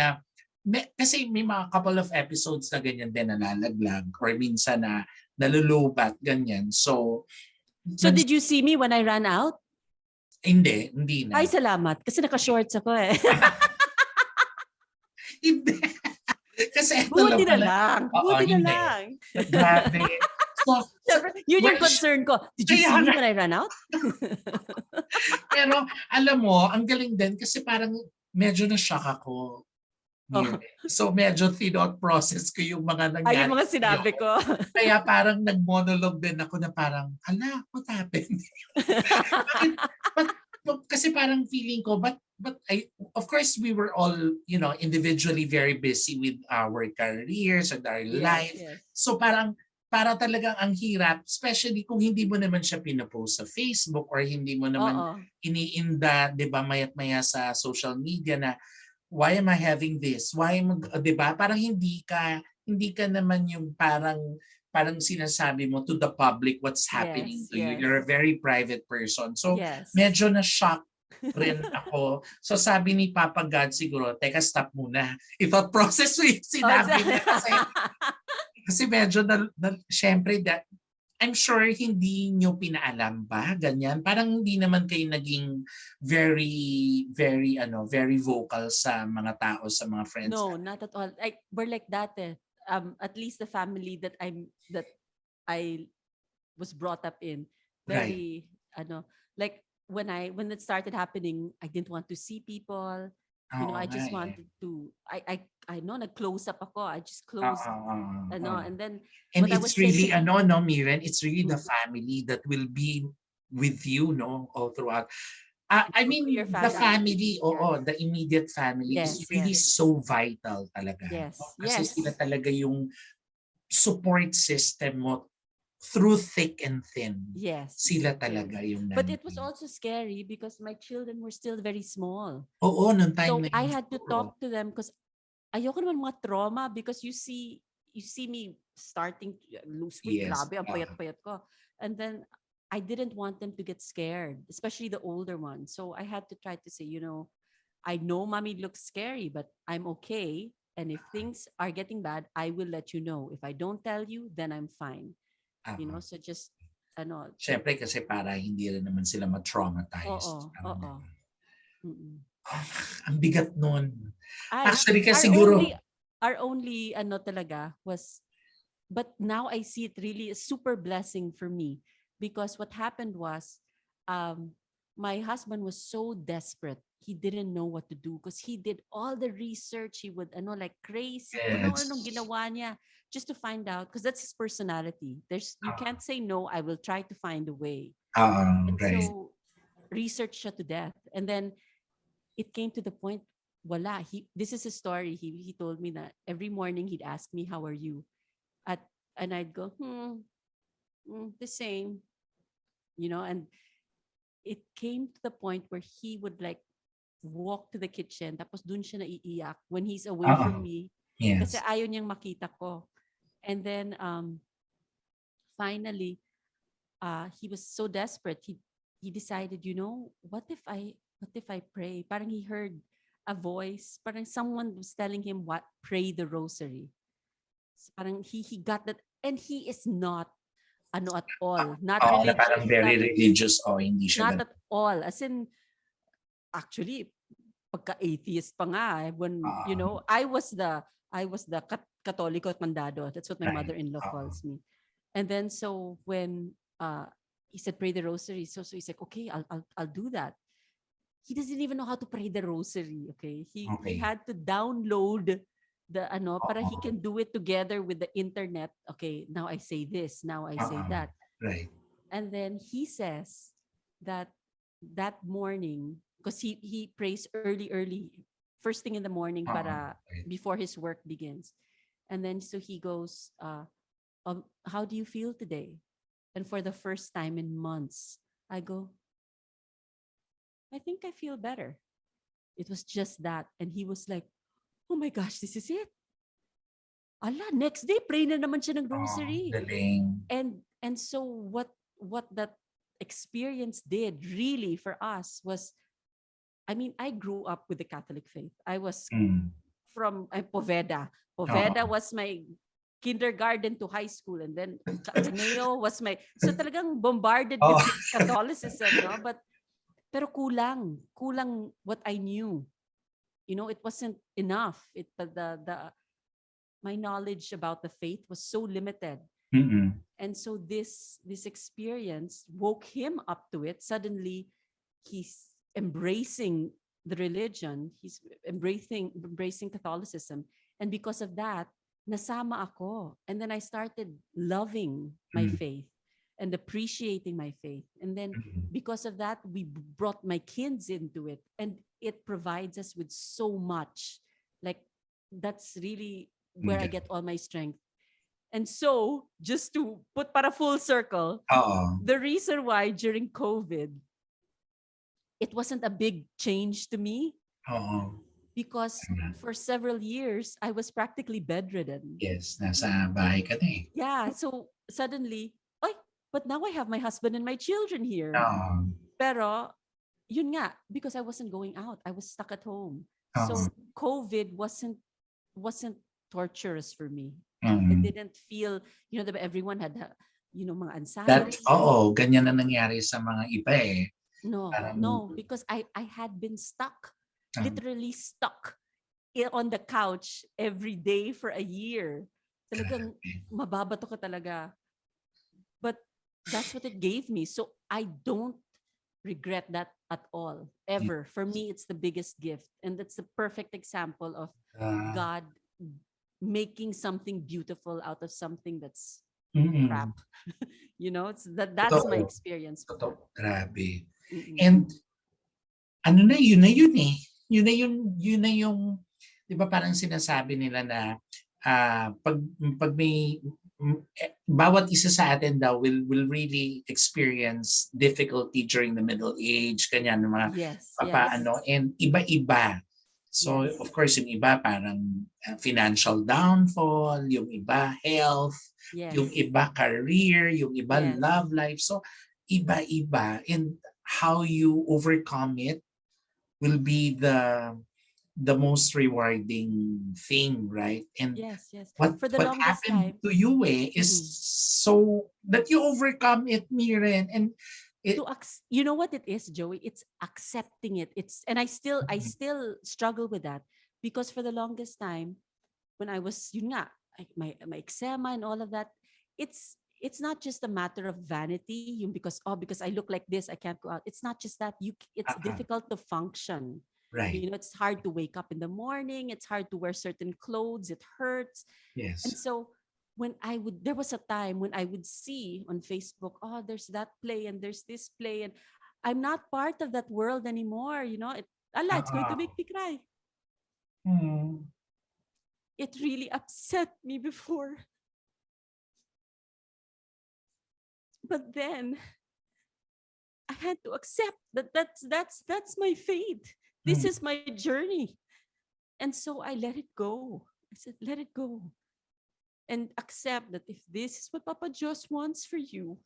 kasi may mga couple of episodes na ganyan din na nalaglag or minsan na nalulubat, ganyan. So did you see me when I ran out? Hindi na. Ay, salamat. Kasi naka-shorts ako eh. Hindi. Kasi ito Buti na pala. lang. Oo, Buti na hindi. lang. Grabe. So, yun yung concern ko. Did you see me when I ran out? Pero alam mo, ang galing din kasi parang medyo na-shock ako. So medyo thought process ko yung mga nangyari. Ay, yung mga sinabi ko. Kaya parang nag-monologue din ako na parang, hala, what happened? Kasi parang feeling ko, but of course we were all, individually very busy with our careers and our life. Yes. So para talagang ang hirap, especially kung hindi mo naman siya pinopost sa Facebook or hindi mo naman iniinda, 'di ba, mayat-maya sa social media na why am I having this? Why 'di ba? Parang hindi ka naman yung parang sinasabi mo to the public what's happening to you. You're a very private person. So medyo na-shock rin ako. So sabi ni Papa God siguro, teka, stop muna. I-thought process mo yung sinabi niya kasi medyo syempre I'm sure hindi nyo pinaalam ba? Ganyan. Parang hindi naman kayo naging very, very, very vocal sa mga tao, sa mga friends. No, not at all. We're like that eh. At least the family that I was brought up in. Very, like when it started happening, I didn't want to see people. Oo I nga just eh. wanted to I know nag-close up ako. I just closed Oo, oo. and then And what I it's was really, saying, ano, no, Miren, it's really the mm, family that will be with you, no, all throughout. I nuclear mean, the family. family, Yes. oo, the immediate family is Yes, really yes. so vital talaga. No? Yes. Kasi sila Yes. talaga yung support system mo through thick and thin. Yes. Sila Yes. talaga yung But it was nandun. also scary because my children were still very small. Oo, nung time So na I yun. had to talk to them because ayoko naman mga trauma because you see me starting to lose weight. Yes. Grabe, ang payat-payat ko. And then I didn't want them to get scared, especially the older ones. So I had to try to say, I know mommy looks scary, but I'm okay. And if things are getting bad, I will let you know. If I don't tell you, then I'm fine. So just, Siyempre kasi para hindi rin naman sila ma-traumatize. oo, oo. Mm-mm. Ang bigat nun. Ay, Actually, our kasi only, siguro, our only, talaga was, but now I see it really a super blessing for me because what happened was, um, my husband was so desperate. He didn't know what to do because he did all the research. He would, like crazy. Kung anong yes. ginawa niya just to find out because that's his personality. You can't say no. I will try to find a way. And Right. so research siya to death. And then it came to the point, wala. This is a story. He told me that every morning he'd ask me, "How are you?" At and I'd go, the same, and it came to the point where he would like walk to the kitchen tapos dun siya naiiyak when he's away Oo. from me kasi Yes. ayaw niyang makita ko. And then finally he was so desperate he decided, what if I pray? Parang he heard a voice, parang someone was telling him what pray the rosary. Parang he got that, and he is not at all, not Oo, na parang religious, very religious. O, hindi siya not ganun. at all, as in actually pagka-atheist pa nga when Oo. I was the Katoliko at mandado. That's what my Right. mother-in-law Oo. calls me. And then so when he said pray the rosary, so he's like, okay, I'll do that. He doesn't even know how to pray the rosary. Okay, he Okay. had to download the para he Oo. can do it together with the internet. Okay, now I say this, now I say Oo. that. Right. And then he says that that morning, because he prays early, first thing in the morning Oo. para Right. before his work begins. And then so he goes, how do you feel today? And for the first time in months, I go, I think I feel better. It was just that. And he was like, oh my gosh, this is it. Ala, next day, pray na naman siya ng rosary. Galing. And so what that experience did really for us was, I mean, I grew up with the Catholic faith. I was from Poveda. Poveda Oo. was my kindergarten to high school, and then Ateneo was my, so talagang bombarded with Oo. Catholicism, no? But pero kulang what I knew. It wasn't enough. The my knowledge about the faith was so limited. Mm-mm. And so this experience woke him up to it. Suddenly, he's embracing the religion. He's embracing Catholicism. And because of that, nasama ako. And then I started loving my faith and appreciating my faith. And then because of that, we brought my kids into it. And it provides us with so much. Like, that's really where I get all my strength. And so, just to put para full circle, Oo. the reason why during COVID, it wasn't a big change to me Oo. because for several years, I was practically bedridden. Yes, nasa bahay ka na eh. Yeah, so suddenly, but now I have my husband and my children here. Oo. Pero, yun nga, because I wasn't going out, I was stuck at home. Oo. So COVID wasn't torturous for me. Mm. I didn't feel, that everyone had, mga That, anxiety. ganyan na nangyari sa mga iba eh. No, because I had been stuck, literally stuck on the couch every day for a year. Talagang mababato ka talaga. But that's what it gave me. So I don't regret that at all, ever. For me, it's the biggest gift. And that's the perfect example of Ah, God making something beautiful out of something that's crap. mm, It's that's my totoo, experience with that. totoo, grabe. Mm-mm. And ano na, yun na yun eh. Yun na yung, di ba parang sinasabi nila na pag may, bawat isa sa atin daw will really experience difficulty during the middle age, ganyan, ng mga Yes, yes, papaano, and iba-iba. So, yes, of course, yung iba parang financial downfall, yung iba health, yung yes, iba career, yung iba yes, love life. So, iba-iba. And how you overcome it will be the most rewarding thing, right? And yes, yes. what For the what longest happened time, to you is mm-mm. so that you overcome it, Miren, and it. You know what it is, Joey? It's accepting it. And I still struggle with that, because for the longest time, when I was yun nga, like my eczema and all of that, it's not just a matter of vanity, because I look like this, I can't go out. It's not just that. It's Uh-uh, difficult to function. right. It's hard to wake up in the morning, it's hard to wear certain clothes, it hurts. And Yes. so there was a time when I would see on Facebook, oh, there's that play and there's this play, and I'm not part of that world anymore. It's going to Uh-uh. make me cry. Hmm. It really upset me before. But then I had to accept that that's my fate. This Hmm. is my journey. And so I let it go. I said, let it go. And accept that if this is what Papa Diyos wants for you,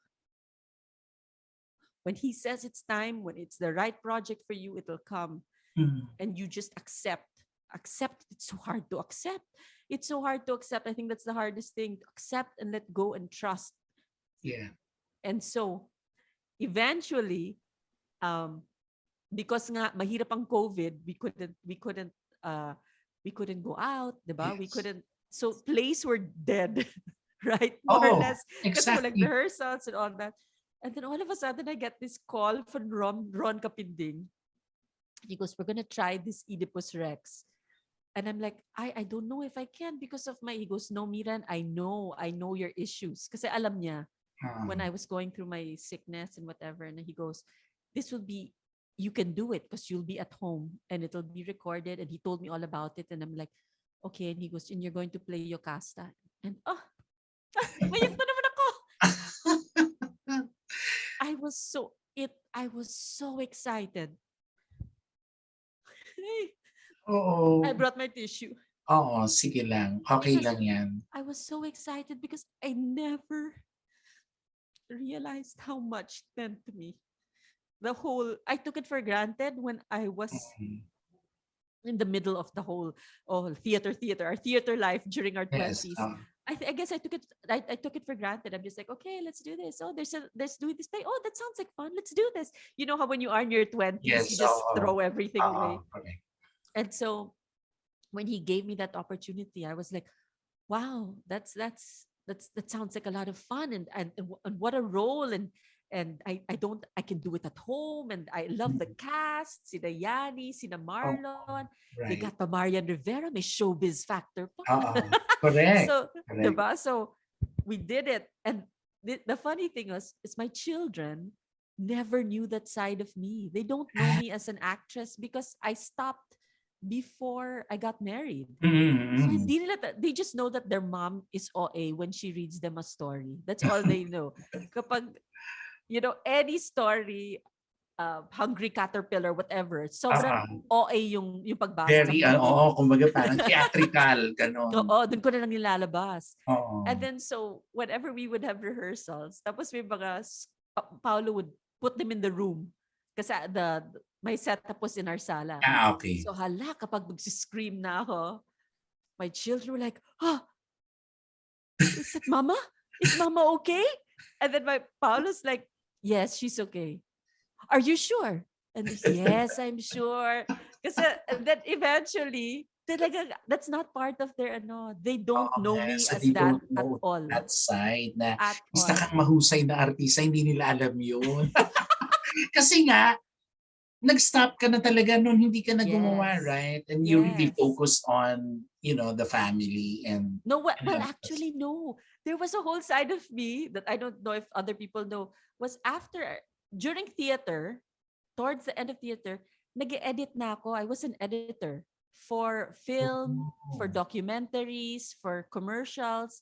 when he says it's time, when it's the right project for you, it'll come. Hmm. And you just accept. Accept. It's so hard to accept. It's so hard to accept. I think that's the hardest thing, to accept and let go and trust. Yeah. And so eventually, because nga mahirap ang COVID, uh we couldn't go out, 'di ba? We Yes. couldn't, so plays were dead, right? More or Oh, less, kasi walang exactly. rehearsals and all that. And then all of a sudden I get this call from Ron Kapinding. He goes, we're gonna try this Oedipus Rex. And I'm like, I don't know if I can because of my. He goes, no, Miran, I know your issues. Kasi alam niya, when I was going through my sickness and whatever. And he goes, this will be, you can do it because you'll be at home and it'll be recorded. And he told me all about it. And I'm like, okay. And he goes, and you're going to play Yocasta. And mayak na naman ako. I was so excited. I Oo. brought my tissue Oo, sige lang. Okay because lang yan. I was so excited because I never realized how much it meant to me. I took it for granted when I was Mm. in the middle of the whole our theater life during our Yes. 20s. I guess I took it for granted. I'm just like, okay, let's do this. Oh, let's do this play. Oh, that sounds like fun. Let's do this. You know how when you are in your 20s, you Yes, just oo. throw everything Oo, away. correct. And so when he gave me that opportunity, I was like, wow, that sounds like a lot of fun, and what a role. And I can do it at home, and I love the Mm. cast, sina Yani, sina Oo, Marlon, they right. got pa Marian Rivera, may showbiz factor pa. Oo, correct, So, correct. diba? So we did it. And the funny thing is my children never knew that side of me. They don't know Ah, me as an actress because I stopped before I got married. So mm. hindi nila, they just know that their mom is OA when she reads them a story. That's all they know. Kapag, any story, hungry caterpillar, whatever, sobrang Oo, OA yung pagbasa very, ko. oo, kumbaga parang theatrical, gano'n. Oo, dun ko na lang nilalabas. And Oo. then so, whenever we would have rehearsals, tapos may Paolo would put them in the room. Kasi my setup was in our sala. Okay. So hala, kapag mag-scream na ako, my children were like, oh, is it Mama? Is Mama okay? And then my Paolo's like, yes, she's okay. Are you sure? And yes, I'm sure. Kasi and then eventually, talaga, that's not part of their they don't Oo know nga, me so as they that don't at know all. that side na At isa all. kang mahusay na artista, hindi nila alam yun. Kasi nga, nag-stop ka na talaga nung hindi ka na gumawa, Yes. right? And you really Yes. focused on, the family and No, and well, all that. actually, no. There was a whole side of me that I don't know if other people know. Was after during theater, towards the end of theater, nag-edit na ako. I was an editor for film, for Oh, documentaries, for commercials.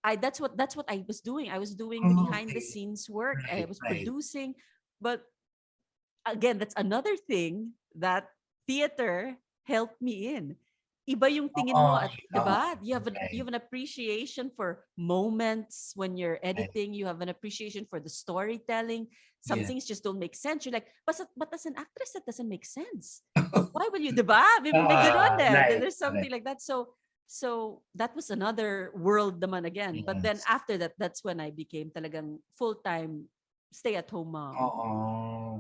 That's what I was doing. I was doing the oh, behind the okay. scenes work. I Right, was right. producing, but again, that's another thing that theater helped me in. Iba yung tingin Oo, mo at, 'di oo. ba? You Right, have an appreciation for moments when you're right. editing. You have an appreciation for the storytelling. Some Yeah. things just don't make sense. You're like, but as an actress, that doesn't make sense. Why will you, 'di ba? May ganun eh. Right, There's something correct. like that. So that was another world naman again. But then Yes. after that, that's when I became talagang full-time stay-at-home mom. Oo,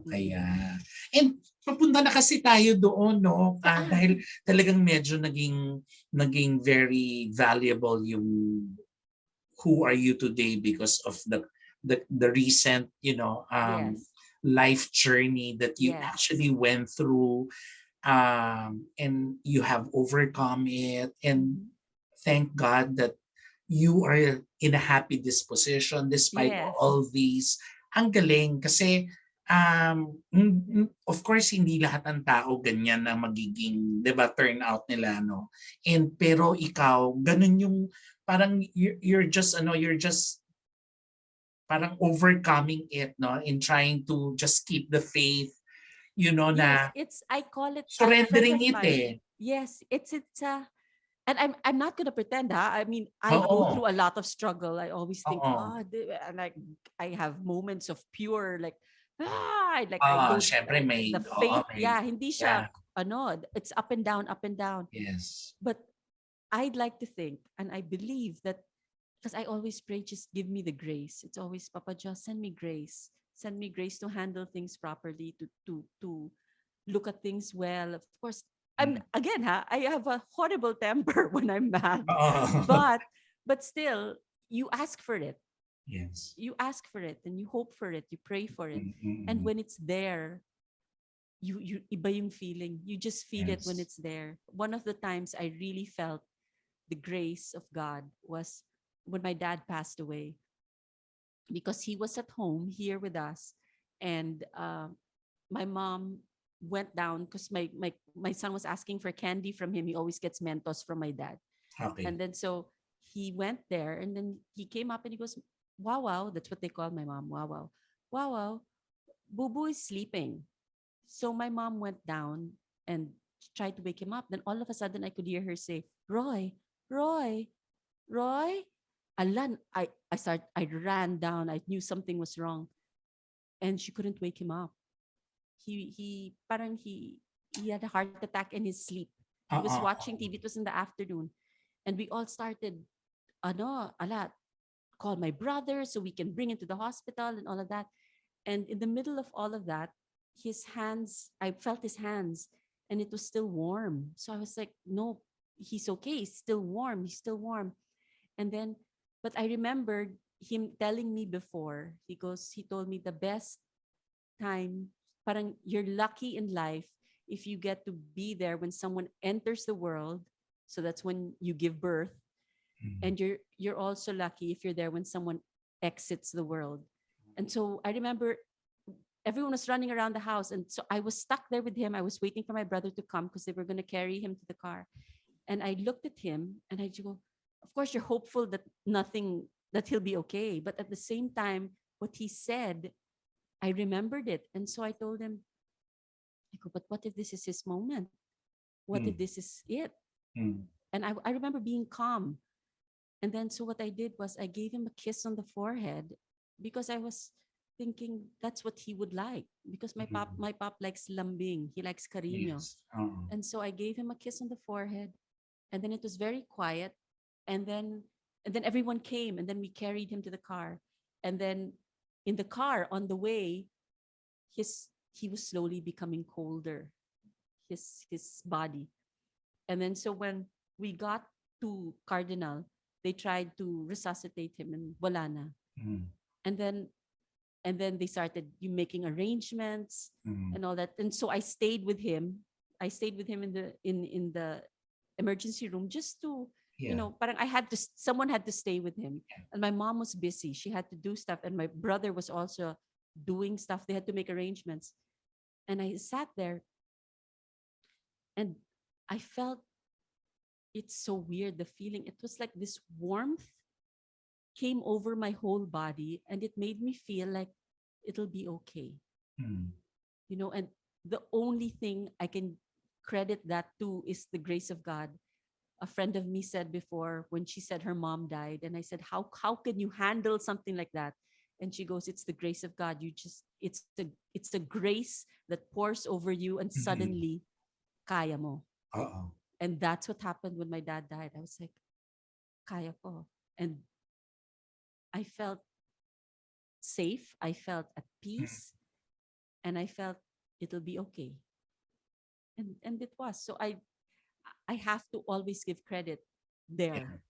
Mm. kaya. And papunta na kasi tayo doon 'no, dahil Saan? talagang medyo naging very valuable yung who are you today because of the recent, Yes. life journey that you Yes. actually went through, and you have overcome it, and Mhm. thank God that you are in a happy disposition despite Yes. all these. Ang galing kasi, of course hindi lahat ng tao ganyan na magiging, 'di ba, turnout nila, no? And pero ikaw, ganun yung parang you're just parang overcoming it, no? In trying to just keep the faith, Yes, na it's I call it a friend surrendering of it mine. eh. Yes, it's and I'm not gonna pretend, I mean, I go Oo, through a lot of struggle. I always think, oo. oh, and I have moments of pure like I don't Siyempre may, the oo, faith, may, yeah, hindi yeah, siya ano, it's up and down, up and down. yes. But I'd like to think and I believe that because I always pray, just give me the grace. It's always, Papa, just send me grace. Send me grace to handle things properly, to look at things well. Of course, I'm Mm, again, I have a horrible temper when I'm mad, oo. but still, you ask for it. Yes. You ask for it, and you hope for it. You pray for it, and Mm. when it's there, you iba yung feeling. You just feel it when Yes. it's there. One of the times I really felt the grace of God was when my dad passed away because he was at home here with us, and my mom went down because my son was asking for candy from him. He always gets Mentos from my dad, Okay. and then so he went there, and then he came up and he goes, "Wow, wow!" That's what they call my mom. Wow, wow, wow, wow. Boo Boo is sleeping. So my mom went down and tried to wake him up. Then all of a sudden, I could hear her say, "Roy, Roy, Roy." Alan, I ran down. I knew something was wrong, and she couldn't wake him up. He had a heart attack in his sleep. He was Oo. watching TV. It was in the afternoon, and we all started call my brother so we can bring him to the hospital and all of that. And in the middle of all of that, his hands, I felt his hands, and it was still warm. So I was like, no, he's okay. He's still warm. He's still warm. And then, but I remembered him telling me before. He told me the best time, parang you're lucky in life if you get to be there when someone enters the world. So that's when you give birth, Mm. and you're also lucky if you're there when someone exits the world. And so I remember everyone was running around the house, and so I was stuck there with him. I was waiting for my brother to come because they were going to carry him to the car. And I looked at him and I go, of course you're hopeful that he'll be okay, but at the same time what he said, I remembered it. And so I told him, I go, but what if this is his moment? What if Mm. this is it? Mm. And I remember being calm. And then so what I did was I gave him a kiss on the forehead because I was thinking that's what he would like, because Mm. my pop likes lambing. He likes cariño. Yes. Oo. And so I gave him a kiss on the forehead, and then it was very quiet. And then everyone came, and then we carried him to the car. And then in the car on the way, he was slowly becoming colder, his body. And then so when we got to Cardinal, they tried to resuscitate him and wala na. Mm. And then And then they started making arrangements and all that. And so I stayed with him. I stayed with him in the emergency room just to, parang someone had to stay with him. And my mom was busy. She had to do stuff. And my brother was also doing stuff. They had to make arrangements. And I sat there and I felt, it's so weird, the feeling. It was like this warmth came over my whole body, and it made me feel like it'll be okay. And the only thing I can credit that to is the grace of God. A friend of me said before, when she said her mom died, and I said, how can you handle something like that? And she goes, it's the grace of God. It's the grace that pours over you, and suddenly kaya mo. And that's what happened when my dad died. I was like, kaya ko. And I felt safe. I felt at peace. And I felt it'll be okay. And it was. So I have to always give credit there.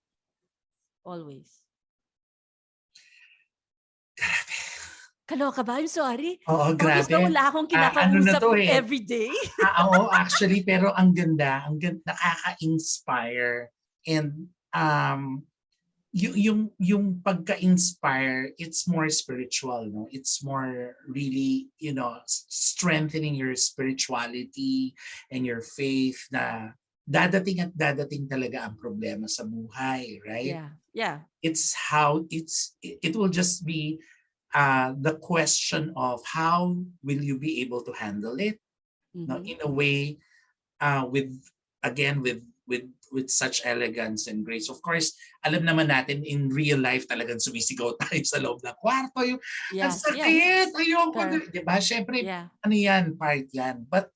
Always. Kaloka ba? I'm sorry. Oo, grabe. Ba wala akong kinakausap every day? Oo, actually, pero ang ganda, nakaka-inspire. And yung pagka-inspire, it's more spiritual, no? It's more really, strengthening your spirituality and your faith na dadating at dadating talaga ang problema sa buhay, right? Yeah. It will just be the question of how will you be able to handle it, no? In a way, with such elegance and grace. Of course, alam naman natin in real life talagang sumisigaw tayo sa loob ng kwarto. Ang sakit! Ayoko na. Diba? Siyempre, part yan. But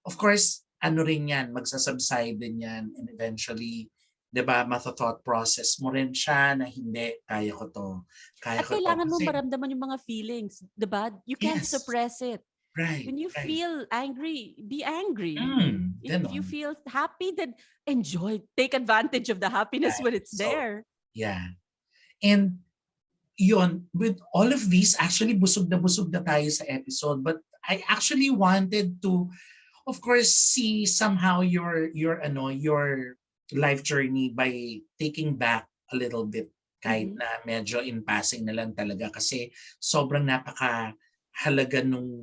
of course, rin yan, magsasubside din yan. And eventually, diba, thought process mo rin siya na hindi, kaya ko to. At kailangan mo maramdaman yung mga feelings. Diba? You can't suppress it. Right. When you feel angry, be angry. If you feel happy, then enjoy. Take advantage of the happiness when it's there. Yeah. And yun, with all of these, actually busog na tayo sa episode. But I actually wanted to, of course, see somehow your life journey by taking back a little bit, kahit na medyo in passing na lang talaga, kasi sobrang napaka-halaga nung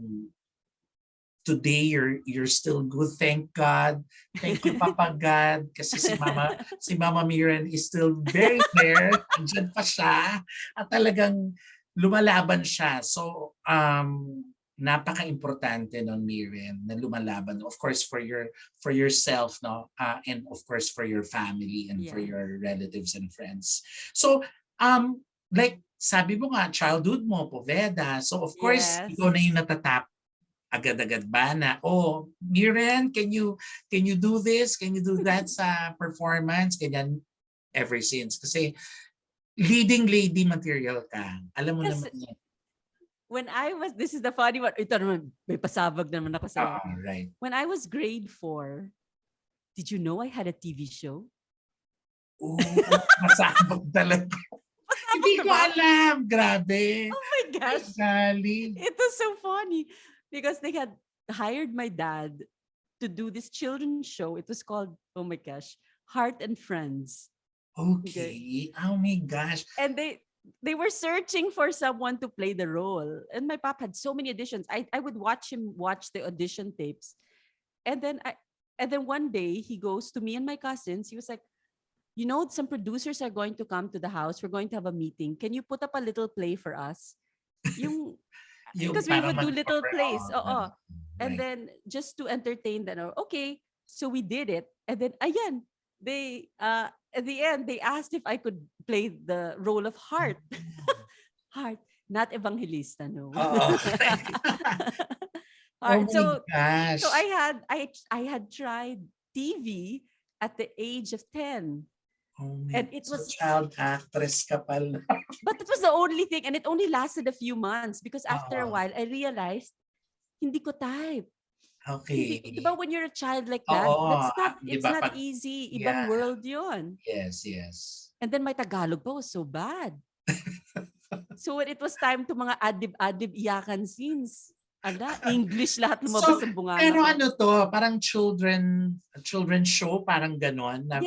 today you're still good. Thank God. Thank you, Papa God. Kasi si Mama Miren is still very there. Andiyan pa siya. At talagang lumalaban siya. So, napaka-importante ng Miren na lumalaban. Of course, for yourself, no? And of course, for your family and for your relatives and friends. So, like sabi mo nga, childhood mo, Poveda. So, of course, ikaw na yung natatap agad-agad ba na, Miren, can you do this? Can you do that sa performance? Ganyan ever since. Kasi leading lady material ka. Alam mo naman yan. When this is the funny one. Ito naman, may pasabog naman ako sa'yo. Right. When I was grade 4, did you know I had a TV show? Masabog talaga. Hindi ko alam. Grabe. Oh my gosh. It was so funny. Because they had hired my dad to do this children's show. It was called, oh my gosh, Heart and Friends. Okay. Oh my gosh. And they were searching for someone to play the role. And my pop had so many auditions. I would watch him watch the audition tapes. And then one day he goes to me and my cousins. He was like, some producers are going to come to the house. We're going to have a meeting. Can you put up a little play for us? Because we would do little plays. And then just to entertain them. Okay. So we did it. And then, they, at the end, they asked if I could play the role of Heart. Heart. Not Evangelista, no. Heart. Oh my gosh. So I had tried TV at the age of 10. And it was child actress ka pala. But it was the only thing, and it only lasted a few months because after a while I realized hindi ko type. Okay. Diba when you're a child like that, it's not easy. Ibang world yun. Yes. And then my Tagalog pa was so bad. So when it was time to mga adib-adib iyakan scenes, English lahat lumabas So, sa bunganga pero ko. ano to, parang children show, parang ganon, na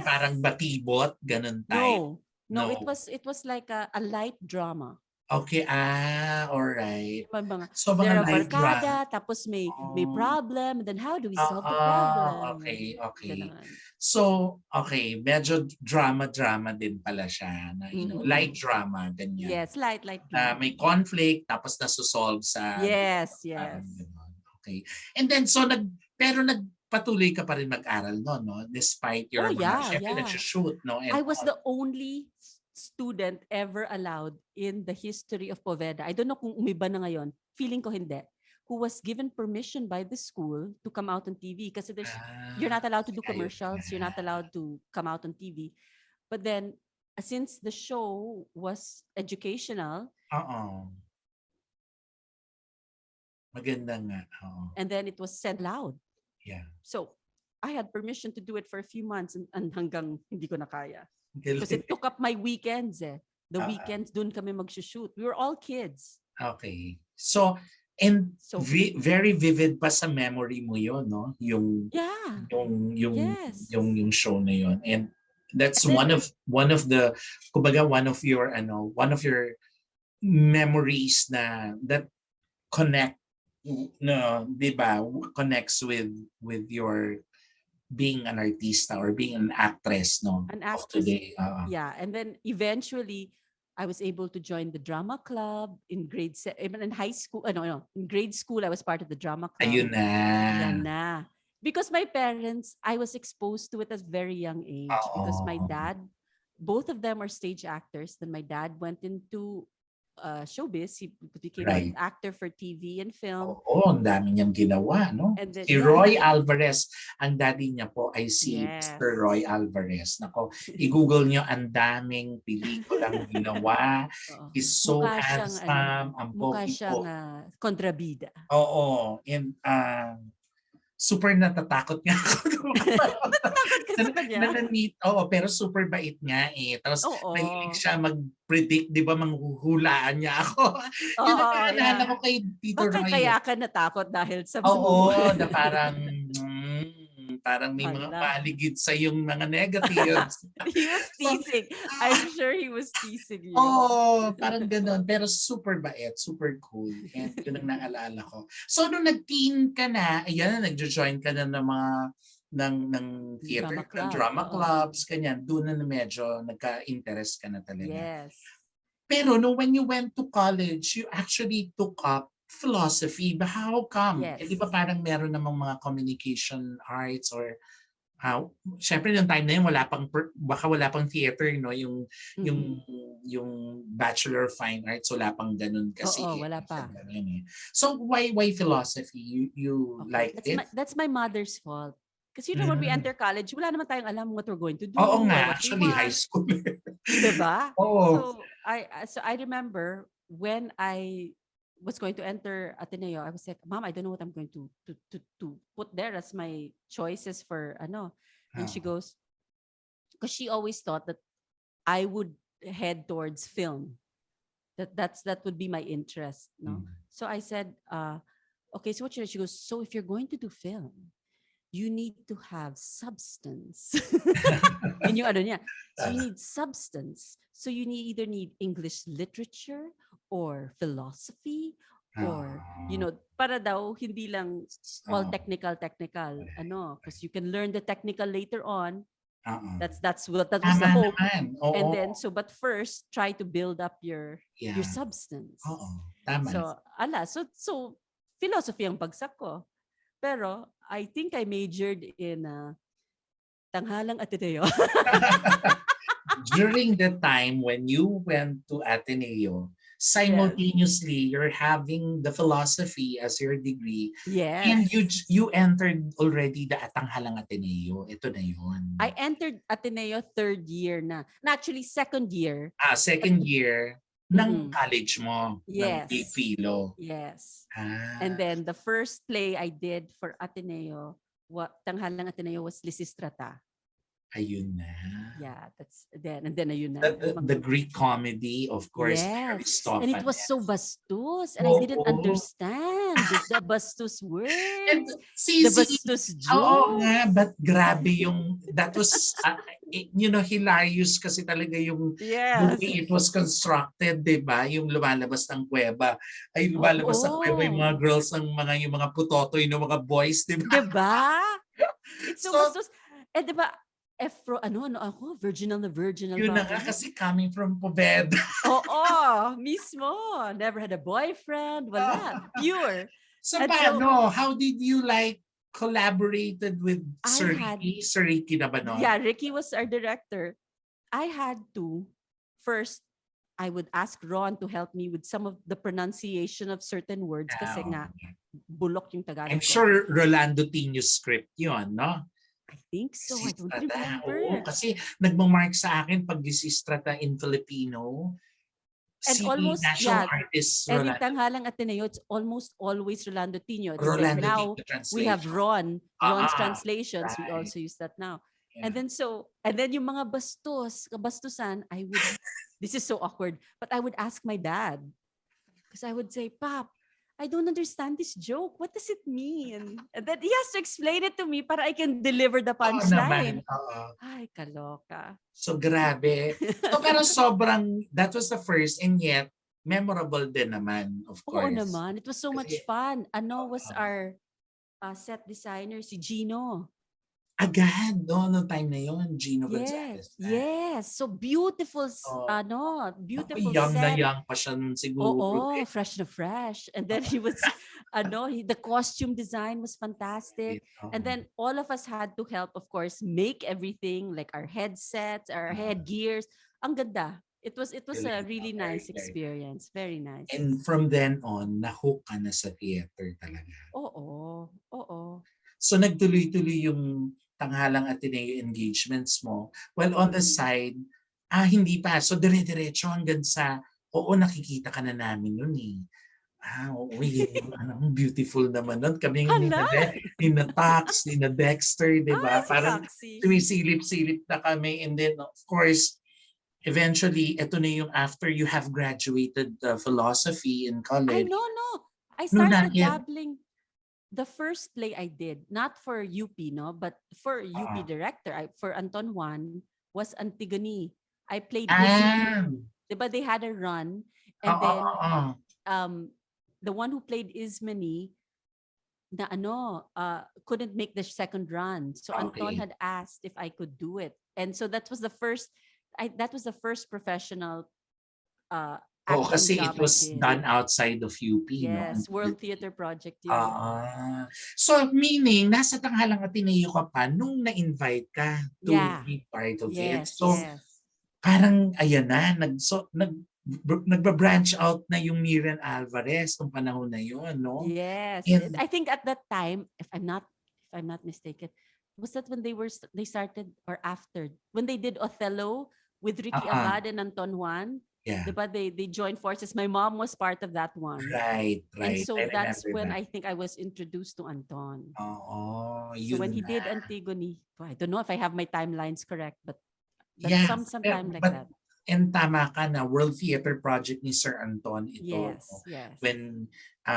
parang Yes. batibot, ganon type. No. No, it No. was like a light drama. Okay, alright. Yung mga So, mga they're a light drama. barkada, tapos may Oh, problem, then how do we solve the problem? okay, okay. Ganon. So, okay, medyo drama-drama din pala siya na, light Mm-mm. drama, ganyan. Yes, light Na drama. may conflict, tapos nasusolve sa Yes, parang yes. gano'n. Okay. And then, so, pero nagpatuloy ka pa rin mag-aral no? Despite Oh, your mga, yeah, syempre, yeah. nagsushoot, no? And I was all. the only student ever allowed in the history of Poveda. I don't know kung umiba na ngayon. Feeling ko hindi. Who was given permission by the school to come out on TV. Kasi you're not allowed to do Ayun commercials. You're na. not allowed to come out on TV. But then, since the show was educational, Oo. Maganda nga. Oo. and then it was sent loud. Yeah. So, I had permission to do it for a few months and hanggang hindi ko na kaya. Because Galing. it took up my weekends eh. The Ah, ah. weekends, dun kami mag-shoot. We were all kids. Okay. So, and So, very vivid pa sa memory mo yon, no? yeah. Yung Yes. yung show na yon. And that's And then, one of the, kumbaga, one of your memories that connect, no, 'di ba? Connects with your being an artista or being an actress, no? an Of actress, today. yeah. And then eventually, I was able to join the drama club in even in high school. No, in grade school, I was part of the drama club. Ayun na. Yan na. Because my parents, I was exposed to it at very young age. Because my Oo. dad, both of them are stage actors. Then my dad went into showbiz. He became Right. an actor for TV and film. Oo, ang dami niyang ginawa, no? And then, Si Roy Alvarez, ang daddy niya po ay si Yes. Mr. Roy Alvarez. Nako, i-google niyo, ang daming pelikulang ginawa. Oo. He's so Mukha siyang, handsome, ang mukha siyang pogi-pogi. kontrabida. Oo, and super natatakot nga ako. Natatakot ka sa kanya? Oo, pero super bait nga eh. Tapos Oo. mahilig siya mag-predict, di ba, manghuhulaan niya ako. Yun ang Oo, naalala yeah. ko kay Tito Bakit Roy. kaya ka natakot dahil sa Oo, na parang may mga Hala. maligid sa yung mga negatives. He was teasing. I'm sure he was teasing you. Oo, parang gano'n. Pero super bait, super cool. And yun ang naalala ko. So, nung nag-teen ka na, ayan, nag-join ka na ng mga ng theater, drama clubs, ganyan. Doon na medyo nagka-interest ka na talaga. Yes. Pero when you went to college, you actually took up philosophy. But how come? Yes. Di ba parang meron namang mga communication arts or syempre yung time na yun baka wala pang theater, no? Yung Bachelor of Fine Arts, wala pang ganun kasi. Oo, wala pa. So why philosophy? You liked it? That's my mother's fault. Kasi when we enter college, wala naman tayong alam what we're going to do. Oo nga, or what actually we want. high school. Diba? Oo. So I remember when I was going to enter Ateneo, I was like, Mom, I don't know what I'm going to put there as my choices for ano. And she goes, because she always thought that I would head towards film. That would be my interest, no? So I said, okay, so what should I? She goes, so if you're going to do film, you need to have substance. Yun yung ano niya. So you need substance. So you either need English literature or philosophy or, para daw hindi lang all technical, because you can learn the technical later on. That was the hope. And then, but first, try to build up your substance. Tama. So philosophy ang bagsak ko. Pero I think I majored in Tanghalang Ateneo. During the time when you went to Ateneo, simultaneously you're having the philosophy as your degree. Yes. And you entered already the Tanghalang Ateneo. Ito na yun. I entered Ateneo third year na. Actually, second year. Second year ng college mo. Yes. Ng Philo. Yes. And then the first play I did for Ateneo, Tanghalang Ateneo, was Lysistrata. Ayun na. Yeah, that's then and then ayun na. The Greek comedy, of course, Yes. And it was so Aristophanes. bastos and I didn't Oo. understand the bastos And words, si the si bastos oo nga, jokes. but grabe yung that was, hilarious kasi talaga yung the Yes. way it was constructed, 'di ba? Yung lumalabas ng kuweba. Ay, lumalabas ng kuweba yung Oo. mga girls, yung mga putotoy ng mga boys, 'di ba? 'Di ba? It's so So, bastos. Eh 'di ba, ano ako, virginal yun pa na ako nga nun. kasi coming from Poveda. Oo, mismo. Never had a boyfriend, wala. Pure. So And so paano? How did you collaborated with I Sir had, Ricky? Sir Ricky na ba nun? yeah, Ricky was our director. I had to first I would ask Ron to help me with some of the pronunciation of certain words kasi Ah, nga bulok yung I'm Tagalog ko. sure Rolando Tino's script yun, no? I think so. Si I don't Strata, oo. remember. Kasi nagmamark sa akin pag si Strata in Filipino, And si almost, national yeah, artist and in Tanghalang Ateneo, it's almost always Rolando Tino. Except Rolando now Tino we have translation. Ron's Ah, translations. We right. also use that now. Yeah. And then yung mga kabastusan, this is so awkward, but I would ask my dad. Because I would say, Pop, I don't understand this joke. What does it mean? And then he has to explain it to me para I can deliver the Oo naman, punchline. oo. Ay, kaloka. So grabe. So pero that was the first and yet memorable din naman, of Oo course. naman. It was so much Kasi fun. Ano was oo. our set designer, si Gino. Agad, no, nung time na yun, Gino Yes, Gonzalez na. yes. So beautiful, Oh, naku, beautiful young na set. young pa siya nun siguro. Oo, fresh na fresh. And then he was, the costume design was fantastic. And Oo. then all of us had to help, of course, make everything like our headsets, our headgears. Ang ganda. It was a Galing, really very, nice very. experience. Very nice. And from then on, na-hook ka na sa theater talaga. Oo, oo. So nagtuloy-tuloy yung Tanghalang Ateneo engagements mo. Well, on the side, hindi pa. So dire-diretso hanggang sa, oo, nakikita ka na namin nun eh. Oo, yun yung beautiful naman nun. Kami Hala! ni na Tax, ni na Dexter, di Ay, ba? si Parang Taxi. sumisilip-silip na kami. And then, of course, eventually, ito na yung after you have graduated philosophy in Ay, college. no. I No, not started yet. dabbling. The first play I did, not for UP, no, but for UP director, for Anton Juan, was Antigone. I played Ismene. Diba they had a run, and then the one who played Ismene na couldn't make the second run. So Anton had asked if I could do it. And so that was the first professional Oo, acting kasi it job I was did. done outside of UP, no? Yes, World Theater Project yun. So, meaning, nasa Tanghalang Ateneo ka pa nung na-invite ka to be part of it. So, parang, ayan na, nagba-branch out na yung Miriam Alvarez nung panahon na yun, no? Yes. And, I think at that time, if I'm not mistaken, was that when they started or after? When they did Othello with Ricky Abad and Anton Juan? yeah. Diba they joined forces. My mom was part of that one. Right. And so I that's remember when that. I think I was introduced to Anton. Oo, So when he yun did na. Antigone, I don't know if I have my timelines correct, but Yeah, some time like that. And tama ka na, World Theater Project ni Sir Anton ito. Yes, yes. When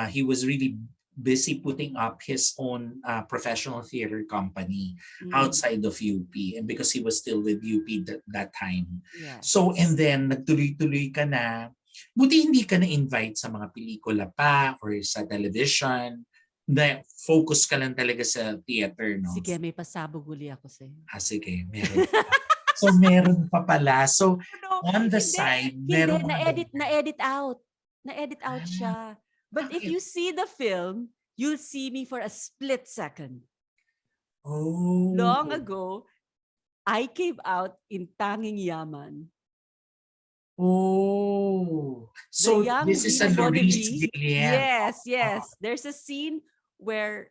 he was really busy putting up his own professional theater company outside of UP, and because he was still with UP that time. Yes. So, and then nagtuloy-tuloy ka na, buti hindi ka na-invite sa mga pelikula pa or sa television, na focus ka lang talaga sa theater, no? Sige, may pasabog uli ako sa'yo. Sige, meron pa. So, meron pa pala. So, on the side, meron na-edit out. Na-edit out siya. But if you see the film, you'll see me for a split second. Oh. Long ago, I came out in Tanging Yaman. Oh. So, this is a Loris Guillen. Yes. There's a scene where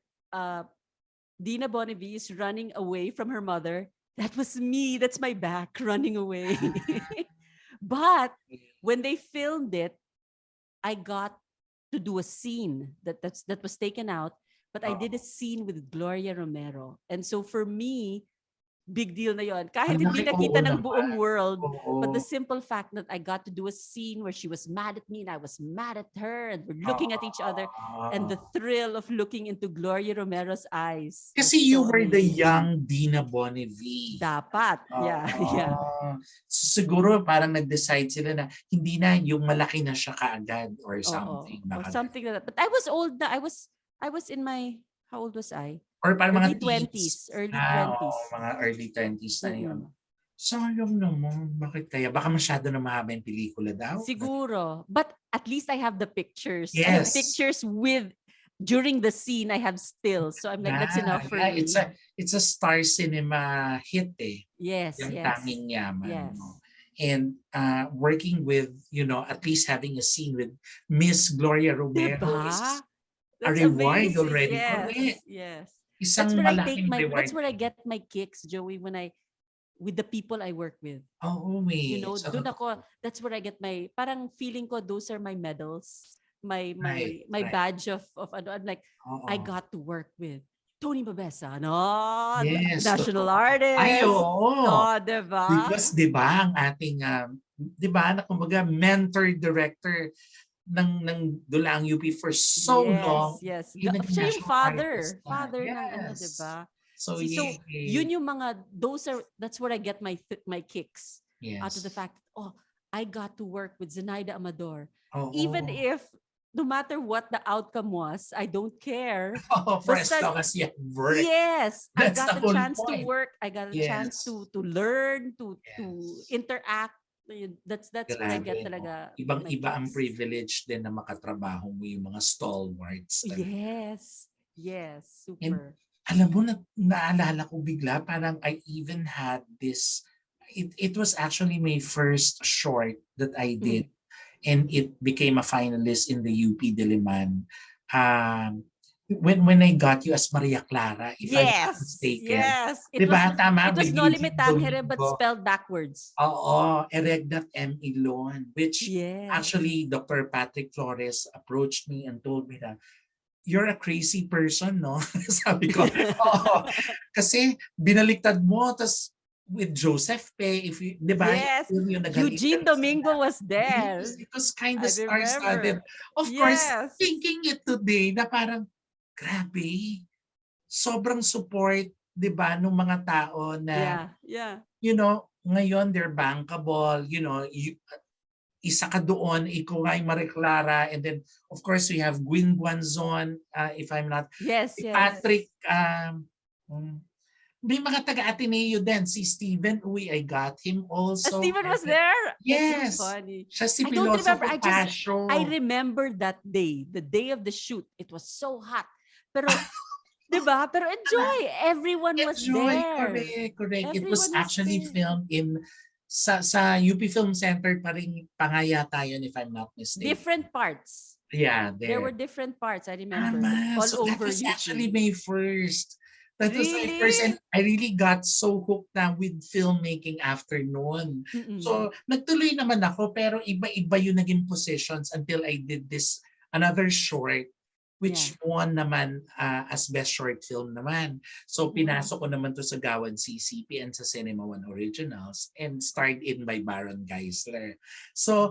Dina Bonnevie is running away from her mother. That was me. That's my back running away. But when they filmed it, I got to do a scene that was taken out. But I did a scene with Gloria Romero. And so for me, big deal na yon. Kahit Ang hindi laki, oo nakita ng naman. buong world, but the Oo. simple fact that I got to do a scene where she was mad at me and I was mad at her and we're looking at each other, and the thrill of looking into Gloria Romero's eyes was Kasi you so were the amazing. young Dina Bonnevie. Dapat. Yeah, yeah. Siguro parang nag-decide sila na hindi na yung malaki na siya kaagad or something. Or Baka something like that. But I was old na. I was in my, how old was I? or parang Early mga teens. 20s. Early Oo, 20s. mga early 20s na yun. Mm-mm. Sayang naman. Bakit kaya? Baka masyado na mahaba yung pelikula daw. Siguro. But at least I have the pictures. I have Yes. pictures with, during the scene, I have stills. So I'm like, that's enough for me. It's a Star Cinema hit eh. Yes, Yung yes. Tanging Yaman. Yes. No? And working with, at least having a scene with Miss Gloria Romero Diba? is a That's reward amazing. already. Yes, Correct. yes. Isang malaking reward. That's where I get my kicks, Joey, with the people I work with. Oo, may. You know, doon ako, that's where I get my, parang feeling ko, those are my medals, my badge of ano, I'm like, I got to work with Tony Mabesa, no? Yes, National totoo. artist. Ay, oo. No, diba? Because, di ba, ang ating, di ba, na kumbaga, mentor-director ng Dulang UP for so long. Yes. Yung Siya yung father. artist Father yes. ng ano, diba? So, so yun yung mga, that's where I get my kicks. Yes. Out of the fact, I got to work with Zenaida Amador. Even if, no matter what the outcome was, I don't care. For as long as you work. Yes. That's I got the the chance point. to work. I got a chance to learn, to interact. That's what I get talaga. Ibang-iba ang privilege din na makatrabaho mo yung mga stalwarts. Talaga. Yes. Super. And, alam mo, naalala ko bigla, parang I even had this, it was actually my first short that I did. And it became a finalist in the UP Diliman. When I got you as Maria Clara, if I'm not mistaken. Yes. Diba? Tama. It was Noli Me Tangere but spelled backwards. Oo. Eregdat M. Ilon. Which actually Dr. Patrick Flores approached me and told me that, you're a crazy person, no? Sabi ko, kasi binaliktad mo, tas with Joseph Pe, di ba? Yes. Eugene Domingo was there. It was kind of star-studded. Of course, thinking it today, na parang, grabe, sobrang support, di ba, ng mga tao na, ngayon, they're bankable, isa ka doon, ikaw ay Maria Clara, and then, of course, we have Gwyn Guanzon, if I'm not, Patrick, may mga taga-Ateneo din, si Steven, I got him also. Steven was there? Yes. So funny. Siya si Philosopher Passion. I remember that day, the day of the shoot, it was so hot. Pero, diba? Pero enjoy. Everyone was there. Correct. It was actually filmed in sa UP Film Center pa rin pangayata yun, if I'm not mistaken. Different parts. Yeah, there were different parts, I remember. All so over that was UP. actually my first. That was my first, and I really got so hooked na with filmmaking after noon. So, nagtuloy naman ako, pero iba-iba yung naging positions until I did this, another short, which won naman as best short film naman. So pinasok ko naman to sa Gawan CCP and sa Cinema One Originals and starred in by Baron Geisler. So,